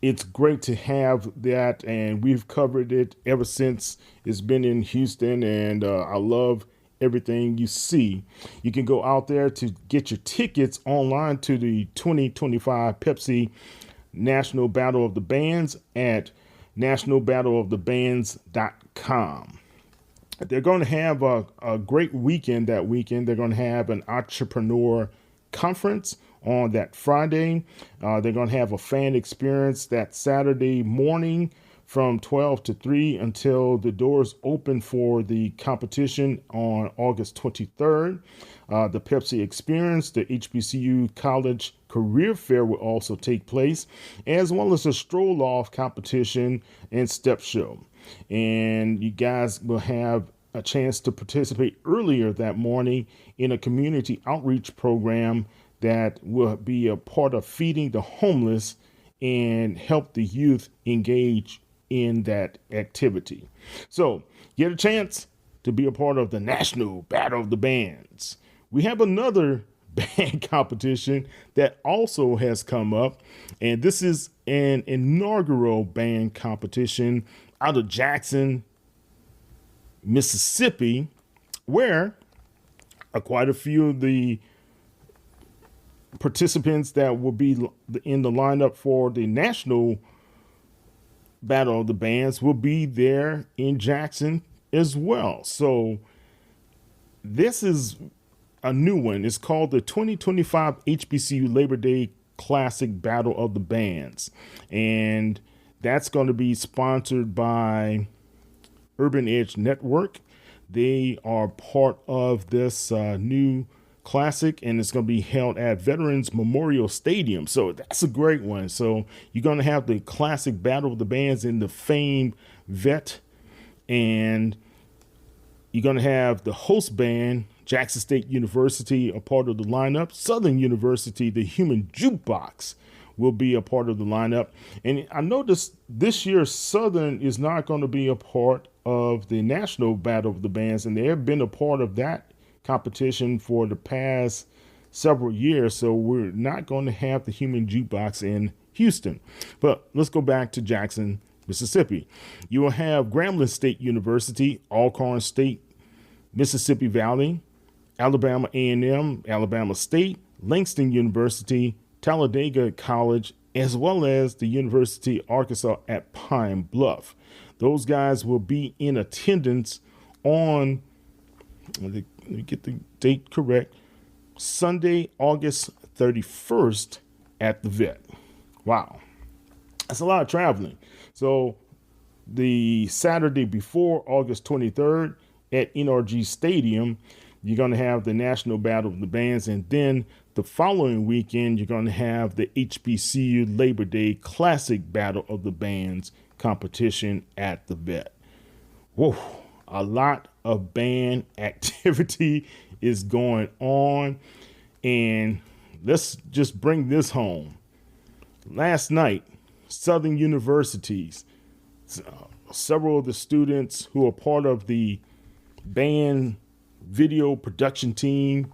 it's great to have that, and we've covered it ever since it's been in Houston, and I love everything you see. You can go out there to get your tickets online to the 2025 Pepsi National Battle of the Bands at nationalbattleofthebands.com. They're going to have a great weekend that weekend. They're going to have an entrepreneur conference on that Friday. They're going to have a fan experience that Saturday morning from 12 to 3 until the doors open for the competition on August 23rd. The Pepsi Experience, the HBCU College Career Fair will also take place, as well as a stroll-off competition and step show. And you guys will have a chance to participate earlier that morning in a community outreach program that will be a part of feeding the homeless and help the youth engage in that activity. So get a chance to be a part of the National Battle of the Bands. We have another band competition that also has come up, and this is an inaugural band competition out of Jackson, Mississippi, where quite a few of the participants that will be in the lineup for the National Battle of the Bands will be there in Jackson as well. So this is a new one. It's called the 2025 HBCU Labor Day Classic Battle of the Bands, and that's going to be sponsored by Urban Edge Network. They are part of this new classic, and it's going to be held at Veterans Memorial Stadium. So that's a great one. So you're going to have the classic Battle of the Bands in the famed Vet, and you're going to have the host band, Jackson State University, a part of the lineup. Southern University, the Human Jukebox, will be a part of the lineup. And I noticed this year Southern is not going to be a part of the National Battle of the Bands, and they have been a part of that competition for the past several years. So we're not going to have the Human Jukebox in Houston. But let's go back to Jackson, Mississippi. You will have Grambling State University, Alcorn State, Mississippi Valley, Alabama A&M, Alabama State, Langston University, Talladega College, as well as the University of Arkansas at Pine Bluff. Those guys will be in attendance on, let me get the date correct, Sunday, August 31st at the Vet. Wow. That's a lot of traveling. So the Saturday before, August 23rd at NRG Stadium, you're going to have the National Battle of the Bands. And then the following weekend, you're going to have the HBCU Labor Day Classic Battle of the Bands competition at the Vet. Whoa, a lot of band activity is going on. And let's just bring this home. Last night, Southern Universities, several of the students who are part of the band video production team,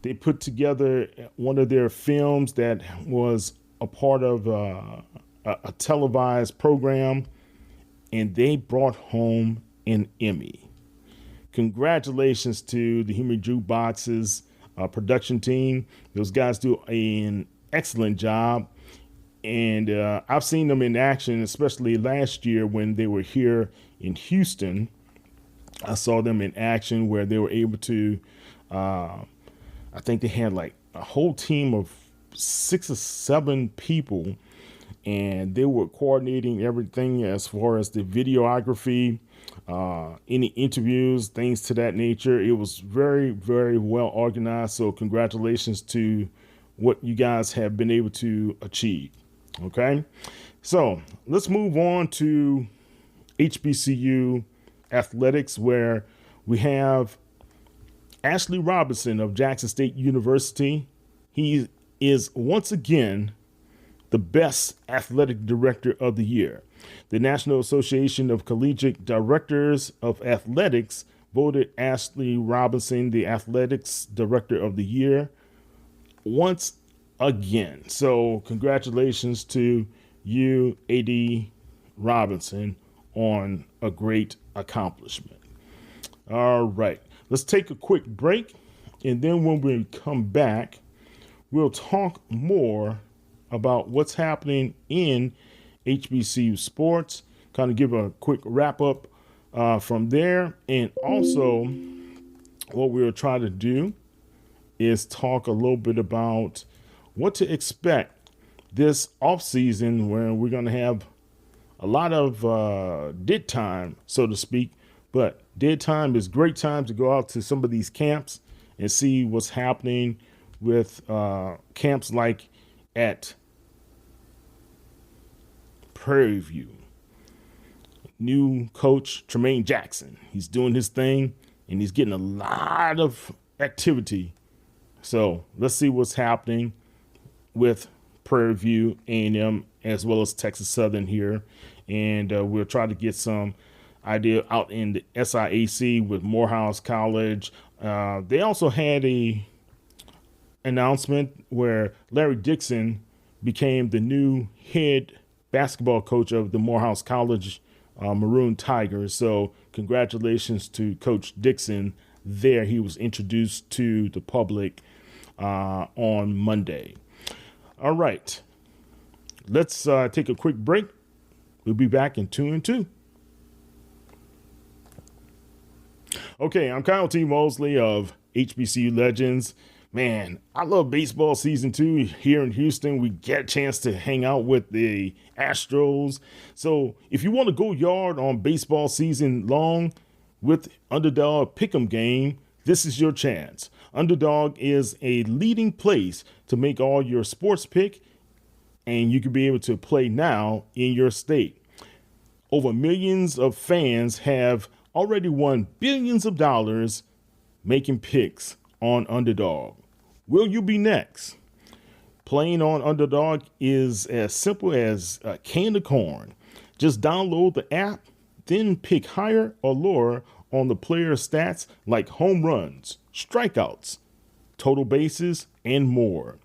they put together one of their films that was a part of a televised program, and they brought home an Emmy. Congratulations to the Human Jukebox's production team. Those guys do an excellent job. And I've seen them in action, especially last year when they were here in Houston. I saw them in action where they were able to, I think they had like a whole team of 6 or 7 people, and they were coordinating everything as far as the videography, any interviews, things to that nature. It was very, very well organized. So congratulations to what you guys have been able to achieve. Okay, so let's move on to HBCU athletics, where we have Ashley Robinson of Jackson State University. He is once again the best athletic director of the year. The National Association of Collegiate Directors of Athletics voted Ashley Robinson the athletics director of the year once again. So congratulations to you, AD Robinson, on a great accomplishment. All right, let's take a quick break. And then when we come back, we'll talk more about what's happening in HBCU sports, kind of give a quick wrap up from there. And also what we'll try to do is talk a little bit about what to expect this off season, where we're going to have a lot of dead time, so to speak. But dead time is great time to go out to some of these camps and see what's happening with camps like at Prairie View. New coach Tremaine Jackson, he's doing his thing and he's getting a lot of activity. So let's see what's happening with Prairie View, A&M, as well as Texas Southern here. And we'll try to get some idea out in the SIAC with Morehouse College. They also had a announcement where Larry Dixon became the new head basketball coach of the Morehouse College Maroon Tigers. So congratulations to Coach Dixon there. He was introduced to the public on Monday. All right, let's take a quick break. We'll be back in 2 and 2. Okay, I'm Kyle T. Mosley of HBCU Legends. Man, I love baseball season 2 here in Houston. We get a chance to hang out with the Astros. So if you want to go yard on baseball season long with Underdog Pick'em game, this is your chance. Underdog is a leading place to make all your sports pick, and you can be able to play now in your state. Over millions of fans have already won billions of dollars making picks on Underdog. Will you be next? Playing on Underdog is as simple as a can of corn. Just download the app, then pick higher or lower on the player stats like home runs, strikeouts, total bases, and more.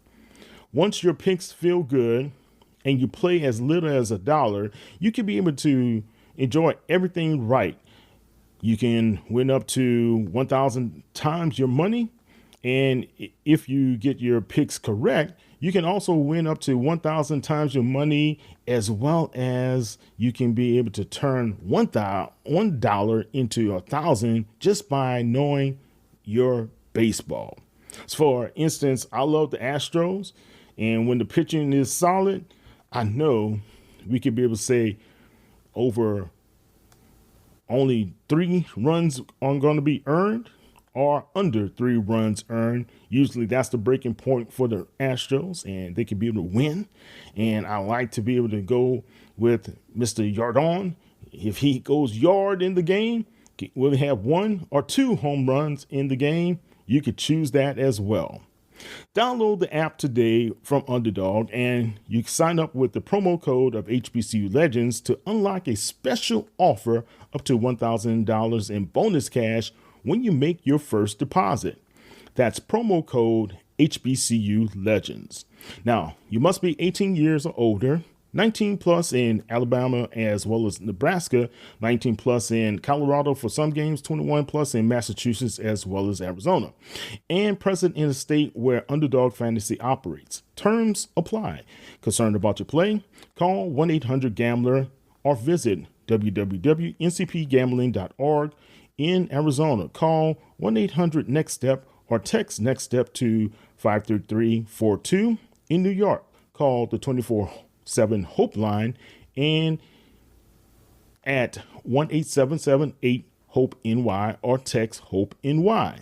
Once your picks feel good and you play as little as $1, you can be able to enjoy everything right. You can win up to 1,000 times your money. And if you get your picks correct, You can also win up to 1,000 times your money, as well as you can be able to turn $1 into 1,000 just by knowing your baseball. So for instance, I love the Astros, and when the pitching is solid, I know we could be able to say over only 3 runs are going to be earned, or under 3 runs earned. Usually that's the breaking point for the Astros, and they can be able to win. And I like to be able to go with Mr. Yardon. If he goes yard in the game, will he have 1 or 2 home runs in the game? You could choose that as well. Download the app today from Underdog, and you can sign up with the promo code of HBCU Legends to unlock a special offer up to $1,000 in bonus cash when you make your first deposit. That's promo code HBCU Legends. Now, you must be 18 years or older, 19 plus in Alabama as well as Nebraska, 19 plus in Colorado for some games, 21 plus in Massachusetts as well as Arizona, and present in a state where Underdog Fantasy operates. Terms apply. Concerned about your play? Call 1-800-GAMBLER or visit www.ncpgambling.org. In Arizona, call 1-800-NEXT-STEP or text NEXT STEP to 53342. In New York, call the 24/7 Hope line and at 1-877-8-HOPE-NY or text HOPE-NY.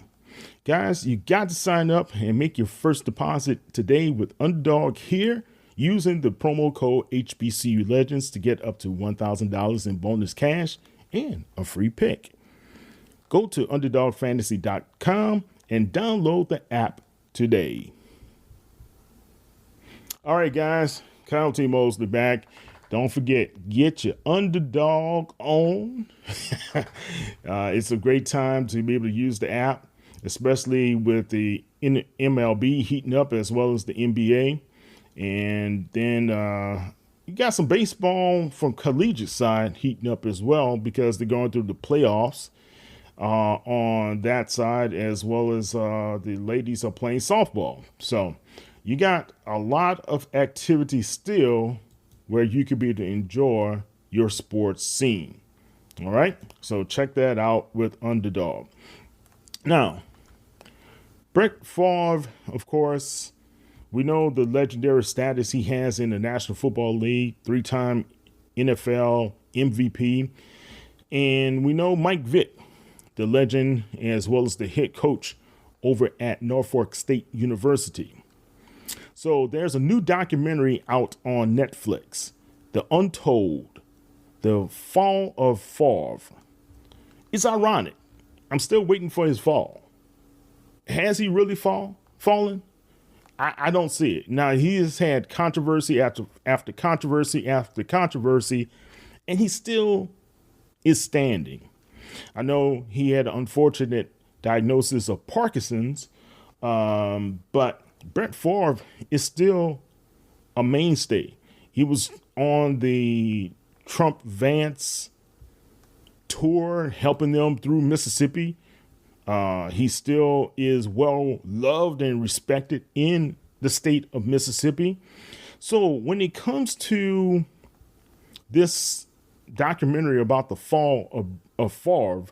Guys, you got to sign up and make your first deposit today with Underdog here using the promo code HBCU Legends to get up to $1,000 in bonus cash and a free pick. Go to UnderdogFantasy.com and download the app today. All right, guys, Kyle T. Mosley back. Don't forget, get your Underdog on. It's a great time to be able to use the app, especially with the MLB heating up as well as the NBA. And then you got some baseball from collegiate side heating up as well because they're going through the playoffs. On that side, as well as the ladies are playing softball. So you got a lot of activity still where you could be able to enjoy your sports scene. All right. So check that out with Underdog. Now, Brett Favre, of course, we know the legendary status he has in the National Football League, 3-time NFL MVP. And we know Mike Vick, the legend, as well as the head coach over at Norfolk State University. So there's a new documentary out on Netflix, The Untold, The Fall of Favre. It's ironic. I'm still waiting for his fall. Has he really fallen? I don't see it. Now, he has had controversy after controversy after controversy, and he still is standing. I know he had an unfortunate diagnosis of Parkinson's, but Brett Favre is still a mainstay. He was on the Trump-Vance tour, helping them through Mississippi. He still is well loved and respected in the state of Mississippi. So when it comes to this documentary about the fall of Favre,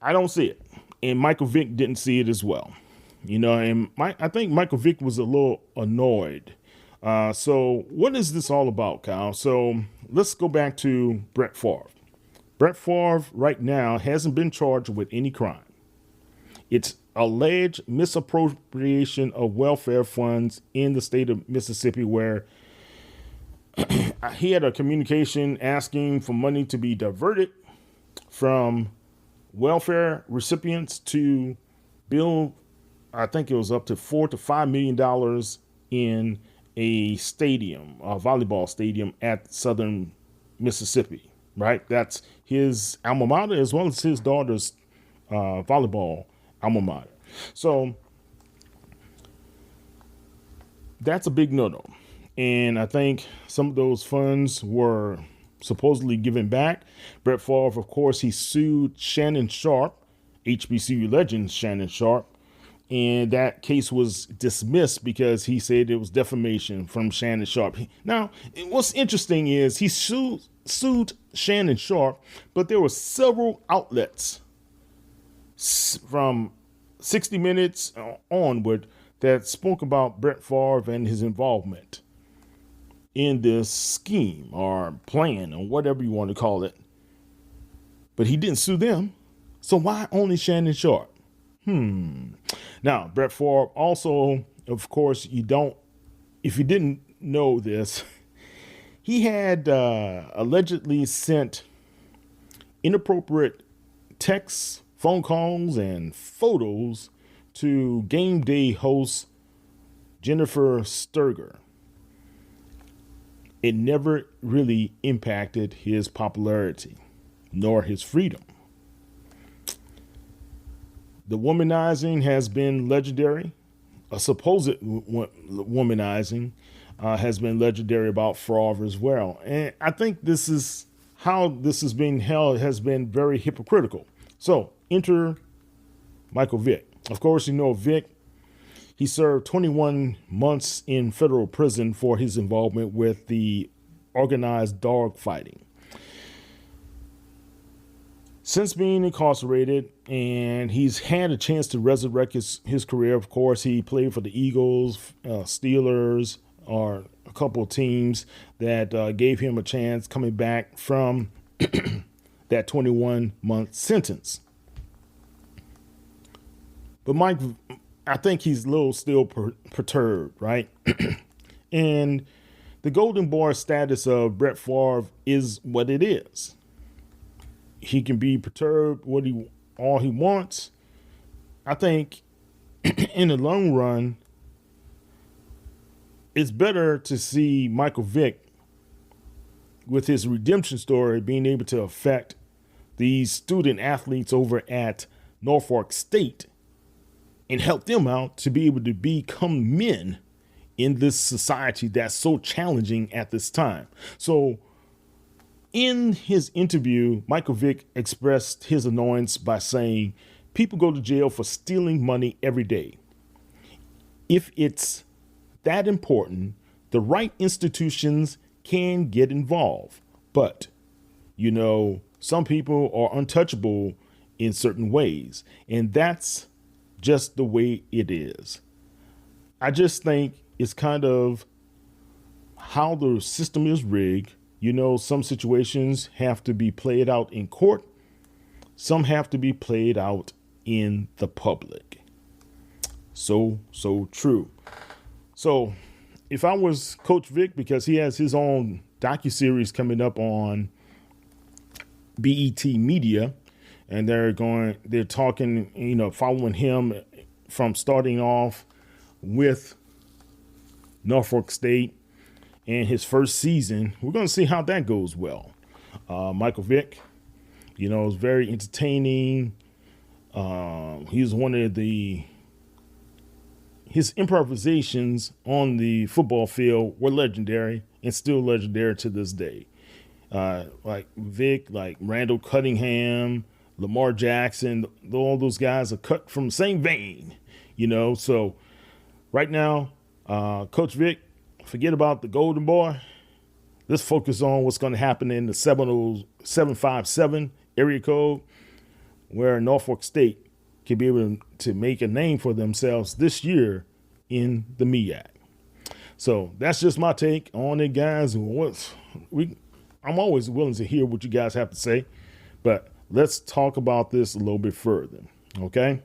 I don't see it. And Michael Vick didn't see it as well. You know, and I think Michael Vick was a little annoyed. So what is this all about, Kyle? So let's go back to Brett Favre. Brett Favre right now hasn't been charged with any crime. It's alleged misappropriation of welfare funds in the state of Mississippi, where he had a communication asking for money to be diverted from welfare recipients to build, I think it was up to $4 to $5 million in a stadium, a volleyball stadium at Southern Mississippi, right? That's his alma mater as well as his daughter's volleyball alma mater. So that's a big no-no. And I think some of those funds were supposedly given back. Brett Favre, of course, he sued Shannon Sharp, HBCU Legends Shannon Sharp, And that case was dismissed because he said it was defamation from Shannon Sharp. Now, what's interesting is he sued Shannon Sharp, but there were several outlets from 60 Minutes onward that spoke about Brett Favre and his involvement in this scheme or plan or whatever you want to call it. But he didn't sue them. So why only Shannon Sharp? Now, Brett Favre also, of course, if you didn't know this, he had allegedly sent inappropriate texts, phone calls, and photos to game day host Jennifer Sturger. It never really impacted his popularity nor his freedom. The womanizing has been legendary. A supposed womanizing has been legendary about Favre as well. And I think this is how this is being held has been very hypocritical. So enter Michael Vick. Of course, you know Vick. He served 21 months in federal prison for his involvement with the organized dog fighting. Since being incarcerated, and he's had a chance to resurrect his career. Of course, he played for the Eagles, Steelers, or a couple of teams that gave him a chance coming back from that 21-month sentence. But Mike, I think he's a little still perturbed, right? And the golden boy status of Brett Favre is what it is. He can be perturbed all he wants. I think in the long run, it's better to see Michael Vick with his redemption story being able to affect these student athletes over at Norfolk State and help them out to be able to become men in this society that's so challenging at this time. So in his interview, Michael Vick expressed his annoyance by saying, people go to jail for stealing money every day. If it's that important, the right institutions can get involved. But, some people are untouchable in certain ways. And that's just the way it is. I just think it's kind of how the system is rigged. Some situations have to be played out in court. Some have to be played out in the public. So true. So if I was Coach Vick, because he has his own docuseries coming up on BET Media, and they're talking, following him from starting off with Norfolk State and his first season. We're going to see how that goes well. Michael Vick, is very entertaining. He's one of his improvisations on the football field were legendary and still legendary to this day. Like Vick, like Randall Cunningham, Lamar Jackson, all those guys are cut from the same vein, So right now, Coach Vick, forget about the golden boy. Let's focus on what's going to happen in the 757 area code, where Norfolk State can be able to make a name for themselves this year in the MEAC. So that's just my take on it, guys. I'm always willing to hear what you guys have to say, but let's talk about this a little bit further. Okay.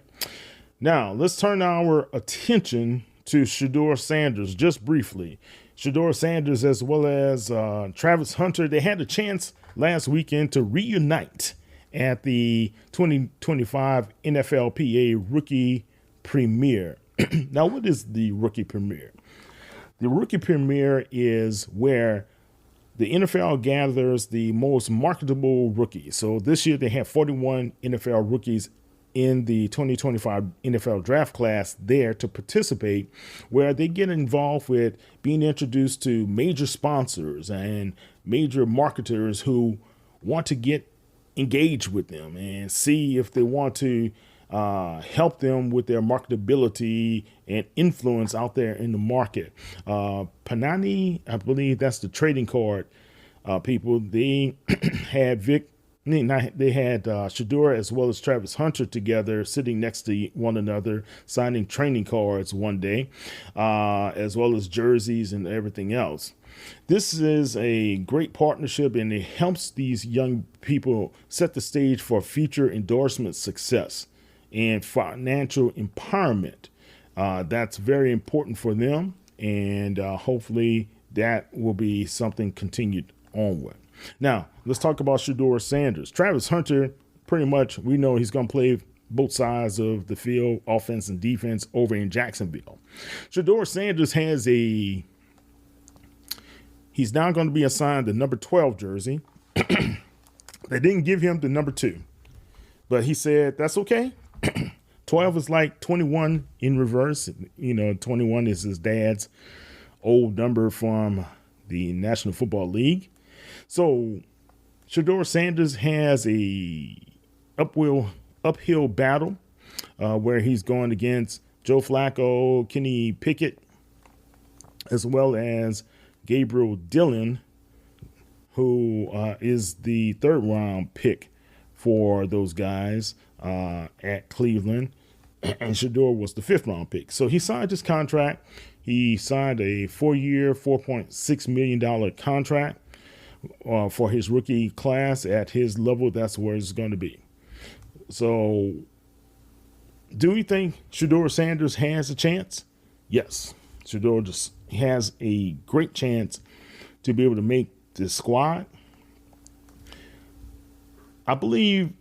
Now let's turn our attention to Shedeur Sanders just briefly. Shedeur Sanders, as well as Travis Hunter, they had a chance last weekend to reunite at the 2025 NFLPA Rookie Premiere. Now, what is the Rookie Premiere? The Rookie Premiere is where the NFL gathers the most marketable rookies. So this year they have 41 NFL rookies in the 2025 NFL draft class there to participate, where they get involved with being introduced to major sponsors and major marketers who want to get engaged with them and see if they want to help them with their marketability and influence out there in the market. Panani, I believe that's the trading card people. They had Vic. They had Shedeur as well as Travis Hunter together sitting next to one another, signing training cards one day, as well as jerseys and everything else. This is a great partnership, and it helps these young people set the stage for future endorsement success and financial empowerment. That's very important for them, and hopefully that will be something continued on with. Now, let's talk about Shedeur Sanders. Travis Hunter, pretty much, we know he's going to play both sides of the field, offense and defense, over in Jacksonville. Shedeur Sanders he's now going to be assigned the number 12 jersey. They didn't give him the number 2, but he said, that's okay. 12 is like 21 in reverse. 21 is his dad's old number from the National Football League. So Shedeur Sanders has a uphill battle where he's going against Joe Flacco, Kenny Pickett, as well as Gabriel Dillon, who is the 3rd round pick for those guys at Cleveland. And Shedeur was the 5th round pick. So he signed his contract. He signed a 4-year, $4.6 million contract. For his rookie class at his level. That's where it's going to be. So do we think Shedeur Sanders has a chance? Yes. Shedeur just has a great chance to be able to make this squad. I believe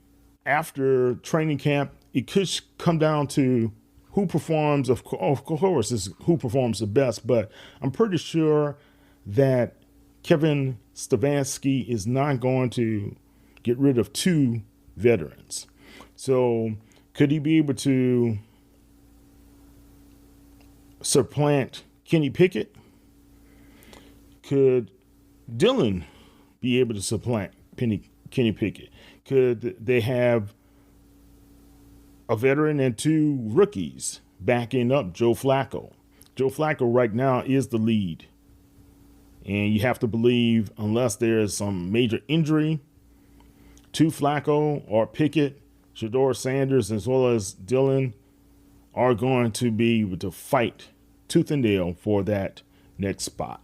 after training camp, it could come down to who performs. Of course, is who performs the best, but I'm pretty sure that Kevin Stefanski is not going to get rid of 2 veterans. So could he be able to supplant Kenny Pickett? Could Dillon be able to supplant Kenny Pickett? Could they have a veteran and 2 rookies backing up Joe Flacco? Joe Flacco right now is the lead. And you have to believe, unless there's some major injury to Flacco or Pickett, Shedeur Sanders as well as Dillon are going to be able to fight tooth and nail for that next spot.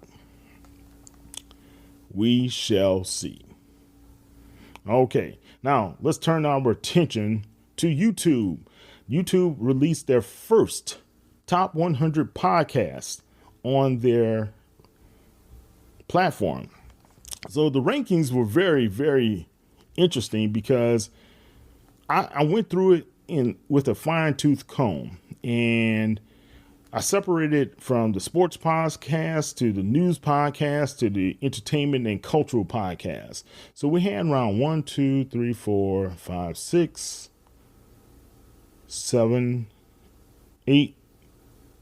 We shall see. Okay, now let's turn our attention to YouTube. YouTube released their first top 100 podcasts on their platform. So the rankings were very, very interesting because I went through it with a fine-tooth comb, and I separated from the sports podcast to the news podcast to the entertainment and cultural podcast. So we had around 1, 2, 3, 4, 5, 6, 7, 8,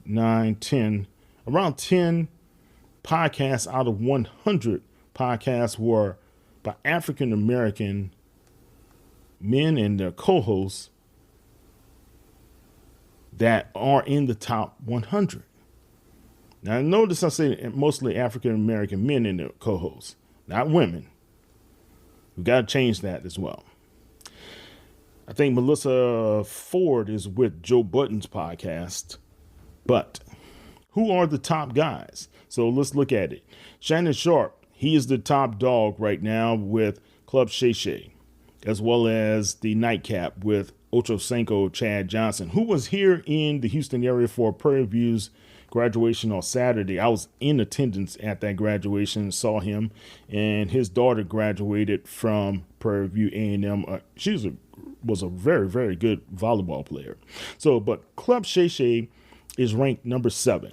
9, 10, around 10 podcasts out of 100 podcasts were by African American men and their co-hosts that are in the top 100. Now, notice I say mostly African American men and their co-hosts, not women. We've got to change that as well. I think Melissa Ford is with Joe Budden's podcast, but who are the top guys? So let's look at it. Shannon Sharp, he is the top dog right now with Club Shay Shay, as well as the Nightcap with Ocho Cinco Chad Johnson, who was here in the Houston area for Prairie View's graduation on Saturday. I was in attendance at that graduation, saw him, and his daughter graduated from Prairie View A&M. She was a very, very good volleyball player. So, but Club Shay Shay is ranked number 7.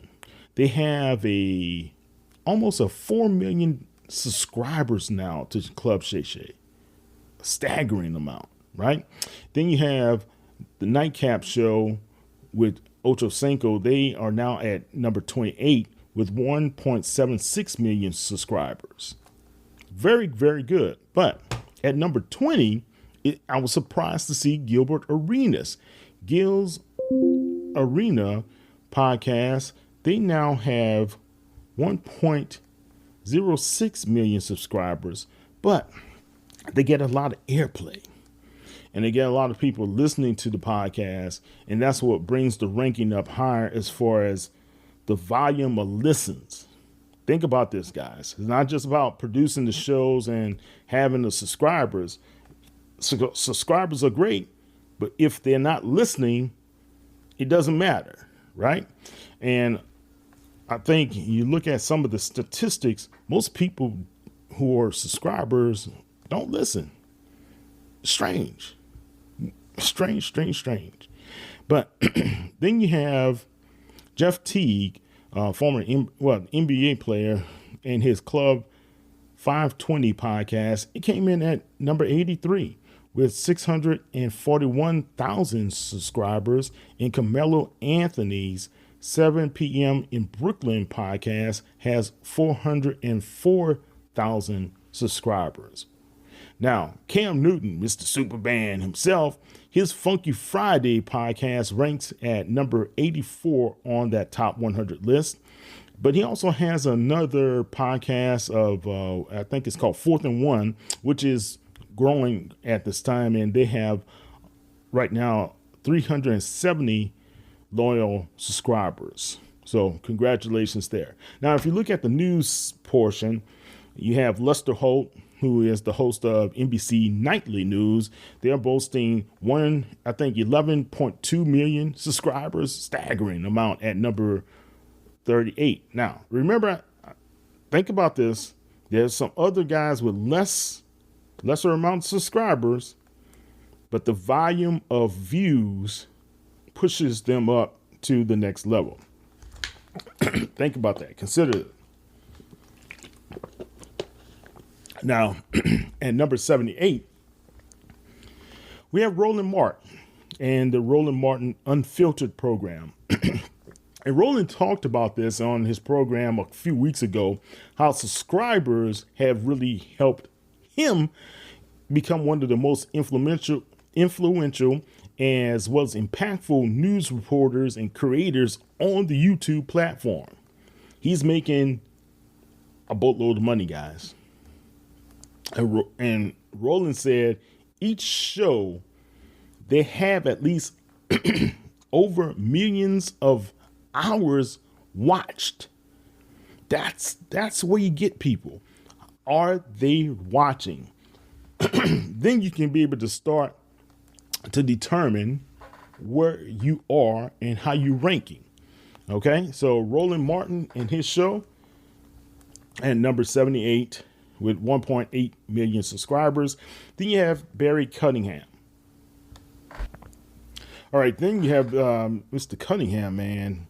They have almost 4 million subscribers now to Club Shay Shay. A staggering amount, right? Then you have the Nightcap Show with Ocho Cinco. They are now at number 28 with 1.76 million subscribers. Very, very good. But at number 20, I was surprised to see Gilbert Arenas. Gil's Arena podcast, they now have 1.06 million subscribers, but they get a lot of airplay and they get a lot of people listening to the podcast. And that's what brings the ranking up higher as far as the volume of listens. Think about this, guys. It's not just about producing the shows and having the subscribers. Subscribers are great, but if they're not listening, it doesn't matter, right? And I think you look at some of the statistics, most people who are subscribers don't listen. Strange. But then you have Jeff Teague, former NBA player, and his Club 520 podcast. It came in at number 83 with 641,000 subscribers. And Carmelo Anthony's 7 p.m. in Brooklyn podcast has 404,000 subscribers. Now, Cam Newton, Mr. Superman himself, his Funky Friday podcast ranks at number 84 on that top 100 list. But he also has another podcast of, I think it's called 4th and 1, which is growing at this time. And they have right now 370 loyal subscribers. So congratulations there. Now, if you look at the news portion, you have Lester Holt, who is the host of NBC Nightly News. They're boasting 11.2 million subscribers, staggering amount at number 38. Now, remember, think about this. There's some other guys with lesser amount of subscribers, but the volume of views pushes them up to the next level. Think about that. Consider it. Now, at number 78, we have Roland Martin and the Roland Martin Unfiltered program. And Roland talked about this on his program a few weeks ago, how subscribers have really helped him become one of the most influential as well as impactful news reporters and creators on the YouTube platform. He's making a boatload of money, guys. And Roland said each show, they have at least over millions of hours watched. That's where you get people. Are they watching? Then you can be able to start to determine where you are and how you're ranking. Okay, so Roland Martin and his show at number 78 with 1.8 million subscribers. Then you have Barry Cunningham. All right, then you have Mr. Cunningham, man.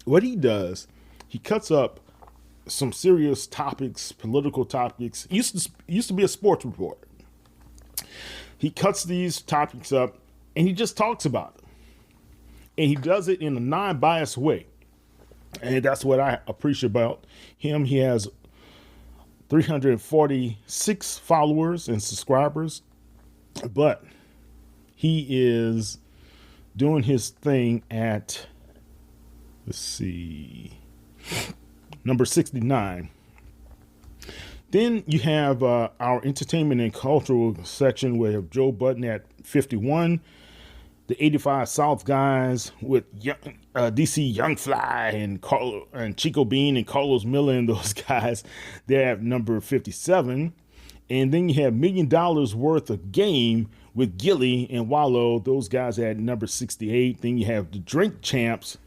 What he does, he cuts up some serious topics, political topics. He used to be a sports reporter. He cuts these topics up and he just talks about them. And he does it in a non-biased way. And that's what I appreciate about him. He has 346 followers and subscribers, but he is doing his thing at, let's see, number 69. Then you have our entertainment and cultural section where you have Joe Budden at 51, the 85 South guys with DC Young Fly and Chico Bean and Carlos Miller and those guys. They're at number 57. And then you have $1 Million Worth of Game with Gilly and Wallow. Those guys at number 68. Then you have the Drink Champs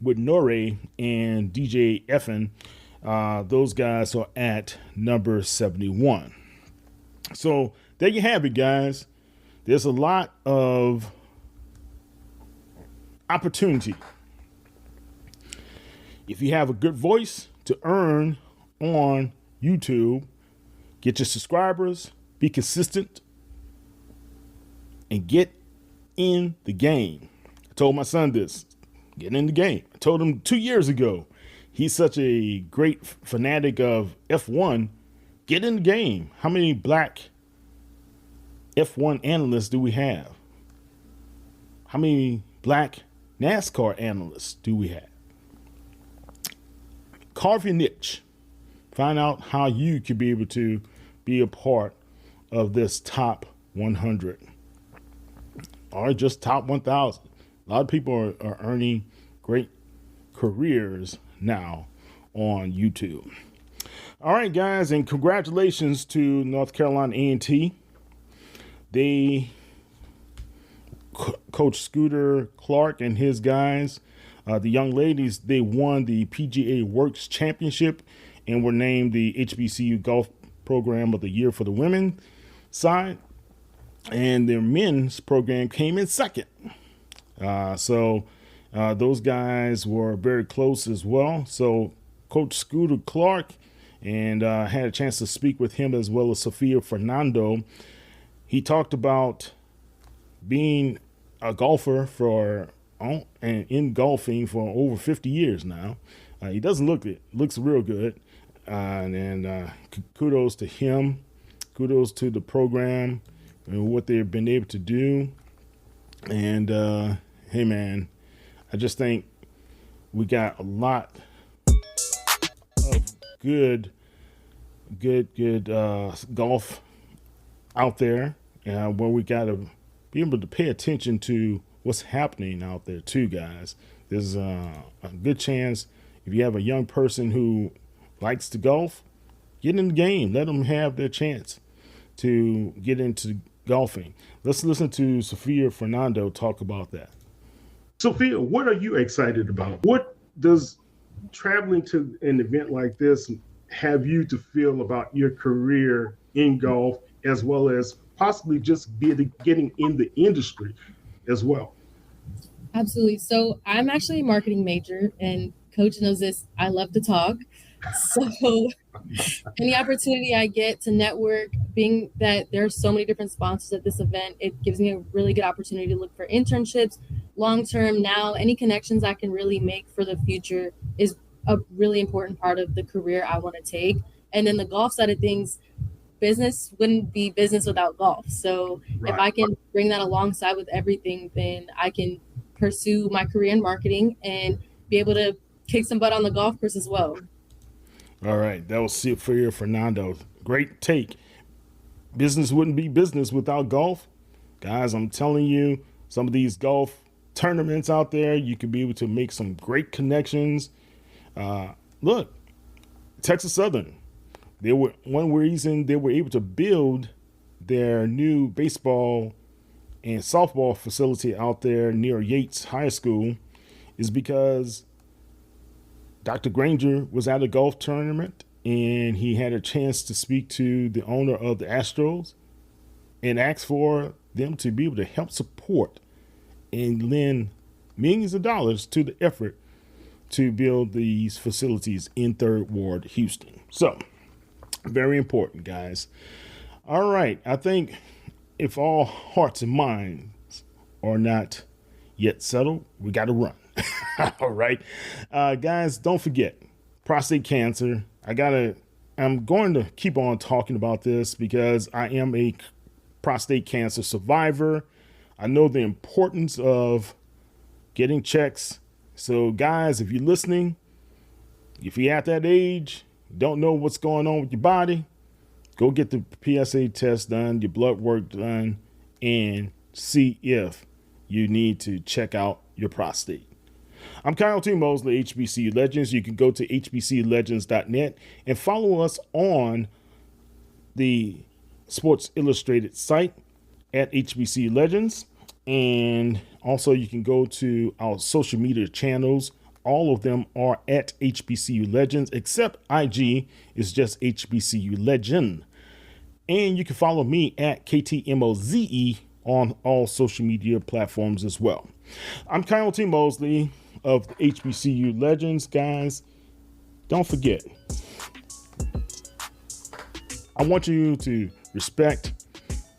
with Nore and DJ Effin. Those guys are at number 71. So there you have it, guys. There's a lot of opportunity. If you have a good voice to earn on YouTube, get your subscribers, be consistent, and get in the game. I told my son this, get in the game. I told him 2 years ago, he's such a great fanatic of F1, get in the game. How many black F1 analysts do we have? how many black NASCAR analysts do we have? Carve your niche. Find out how you could be able to be a part of this top 100 or just top 1,000. A lot of people are earning great careers now on YouTube. All right, guys, and congratulations to North Carolina A&T. Coach Scooter Clark and his guys, the young ladies, they won the PGA Works Championship and were named the HBCU Golf Program of the Year for the women side. And their men's program came in second. So those guys were very close as well. So Coach Scooter Clark, and had a chance to speak with him as well as Sophia Fernando. He talked about being a golfer and in golfing for over 50 years now. He doesn't look it. Looks real good. And kudos to him. Kudos to the program and what they've been able to do. And hey, man, I just think we got a lot of good golf out there, where we got to be able to pay attention to what's happening out there too, guys. There's a good chance if you have a young person who likes to golf, get in the game. Let them have their chance to get into golfing. Let's listen to Sophia Fernando talk about that. Sophia, what are you excited about? What does traveling to an event like this have you to feel about your career in golf, as well as possibly just getting in the industry as well? Absolutely. So I'm actually a marketing major, and Coach knows this. I love to talk. So any opportunity I get to network, being that there are so many different sponsors at this event, it gives me a really good opportunity to look for internships long-term. Now, any connections I can really make for the future is a really important part of the career I want to take. And then the golf side of things, business wouldn't be business without golf. So If I can bring that alongside with everything, then I can pursue my career in marketing and be able to kick some butt on the golf course as well. All right. That was Sophia Fernando. Great take. Business wouldn't be business without golf. Guys, I'm telling you, some of these golf tournaments out there, you could be able to make some great connections. Look, Texas Southern, one reason they were able to build their new baseball and softball facility out there near Yates High School is because Dr. Granger was at a golf tournament and he had a chance to speak to the owner of the Astros and ask for them to be able to help support and lend millions of dollars to the effort to build these facilities in Third Ward, Houston. So, very important, guys. All right. I think if all hearts and minds are not yet settled, we got to run. All right. Guys, don't forget prostate cancer. I'm going to keep on talking about this because I am a prostate cancer survivor. I know the importance of getting checks. So guys, if you're listening, if you're at that age, don't know what's going on with your body, go get the PSA test done, your blood work done, and see if you need to check out your prostate. I'm Kyle T. Mosley, HBCU Legends. You can go to hbculegends.net and follow us on the Sports Illustrated site at HBCU Legends. And also you can go to our social media channels. All of them are at HBCU Legends, except IG is just HBCU Legend. And you can follow me at KTMOZE on all social media platforms as well. I'm Kyle T. Mosley of HBCU Legends. Guys, don't forget, I want you to respect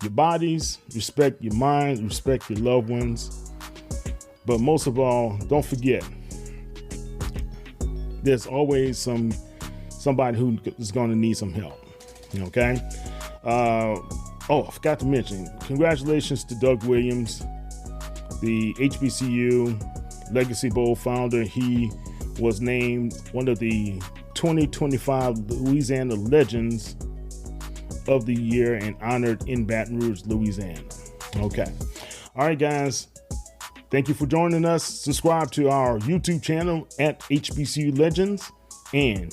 your bodies, respect your minds, respect your loved ones. But most of all, don't forget, there's always somebody who is going to need some help. Okay? I forgot to mention, congratulations to Doug Williams. the HBCU Legacy Bowl founder. He was named one of the 2025 Louisiana Legends of the Year and honored in Baton Rouge, Louisiana. Okay. All right, guys. Thank you for joining us. Subscribe to our YouTube channel at HBCU Legends, and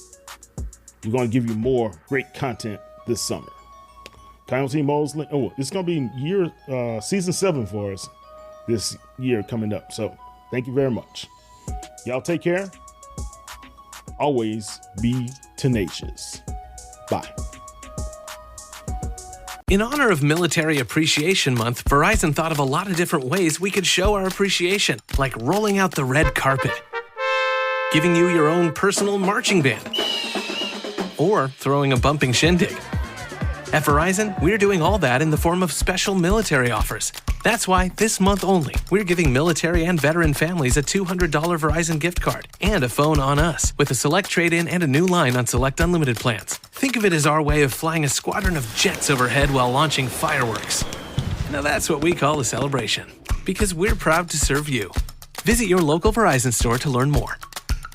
we're going to give you more great content this summer. Colzie, Mosley. Oh, it's going to be season 7 for us this year coming up. So thank you very much. Y'all take care. Always be tenacious. Bye. In honor of Military Appreciation Month, Verizon thought of a lot of different ways we could show our appreciation, like rolling out the red carpet, giving you your own personal marching band, or throwing a bumping shindig. At Verizon, we're doing all that in the form of special military offers. That's why, this month only, we're giving military and veteran families a $200 Verizon gift card and a phone on us with a select trade-in and a new line on select unlimited plans. Think of it as our way of flying a squadron of jets overhead while launching fireworks. Now that's what we call a celebration, because we're proud to serve you. Visit your local Verizon store to learn more.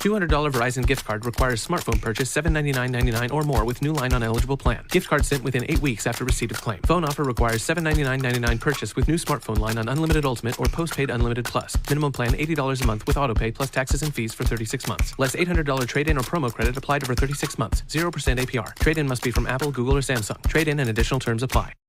$200 Verizon gift card requires smartphone purchase $799.99 or more with new line on eligible plan. Gift card sent within 8 weeks after receipt of claim. Phone offer requires $799.99 purchase with new smartphone line on Unlimited Ultimate or Postpaid Unlimited Plus. Minimum plan $80 a month with autopay plus taxes and fees for 36 months. Less $800 trade-in or promo credit applied over 36 months. 0% APR. Trade-in must be from Apple, Google, or Samsung. Trade-in and additional terms apply.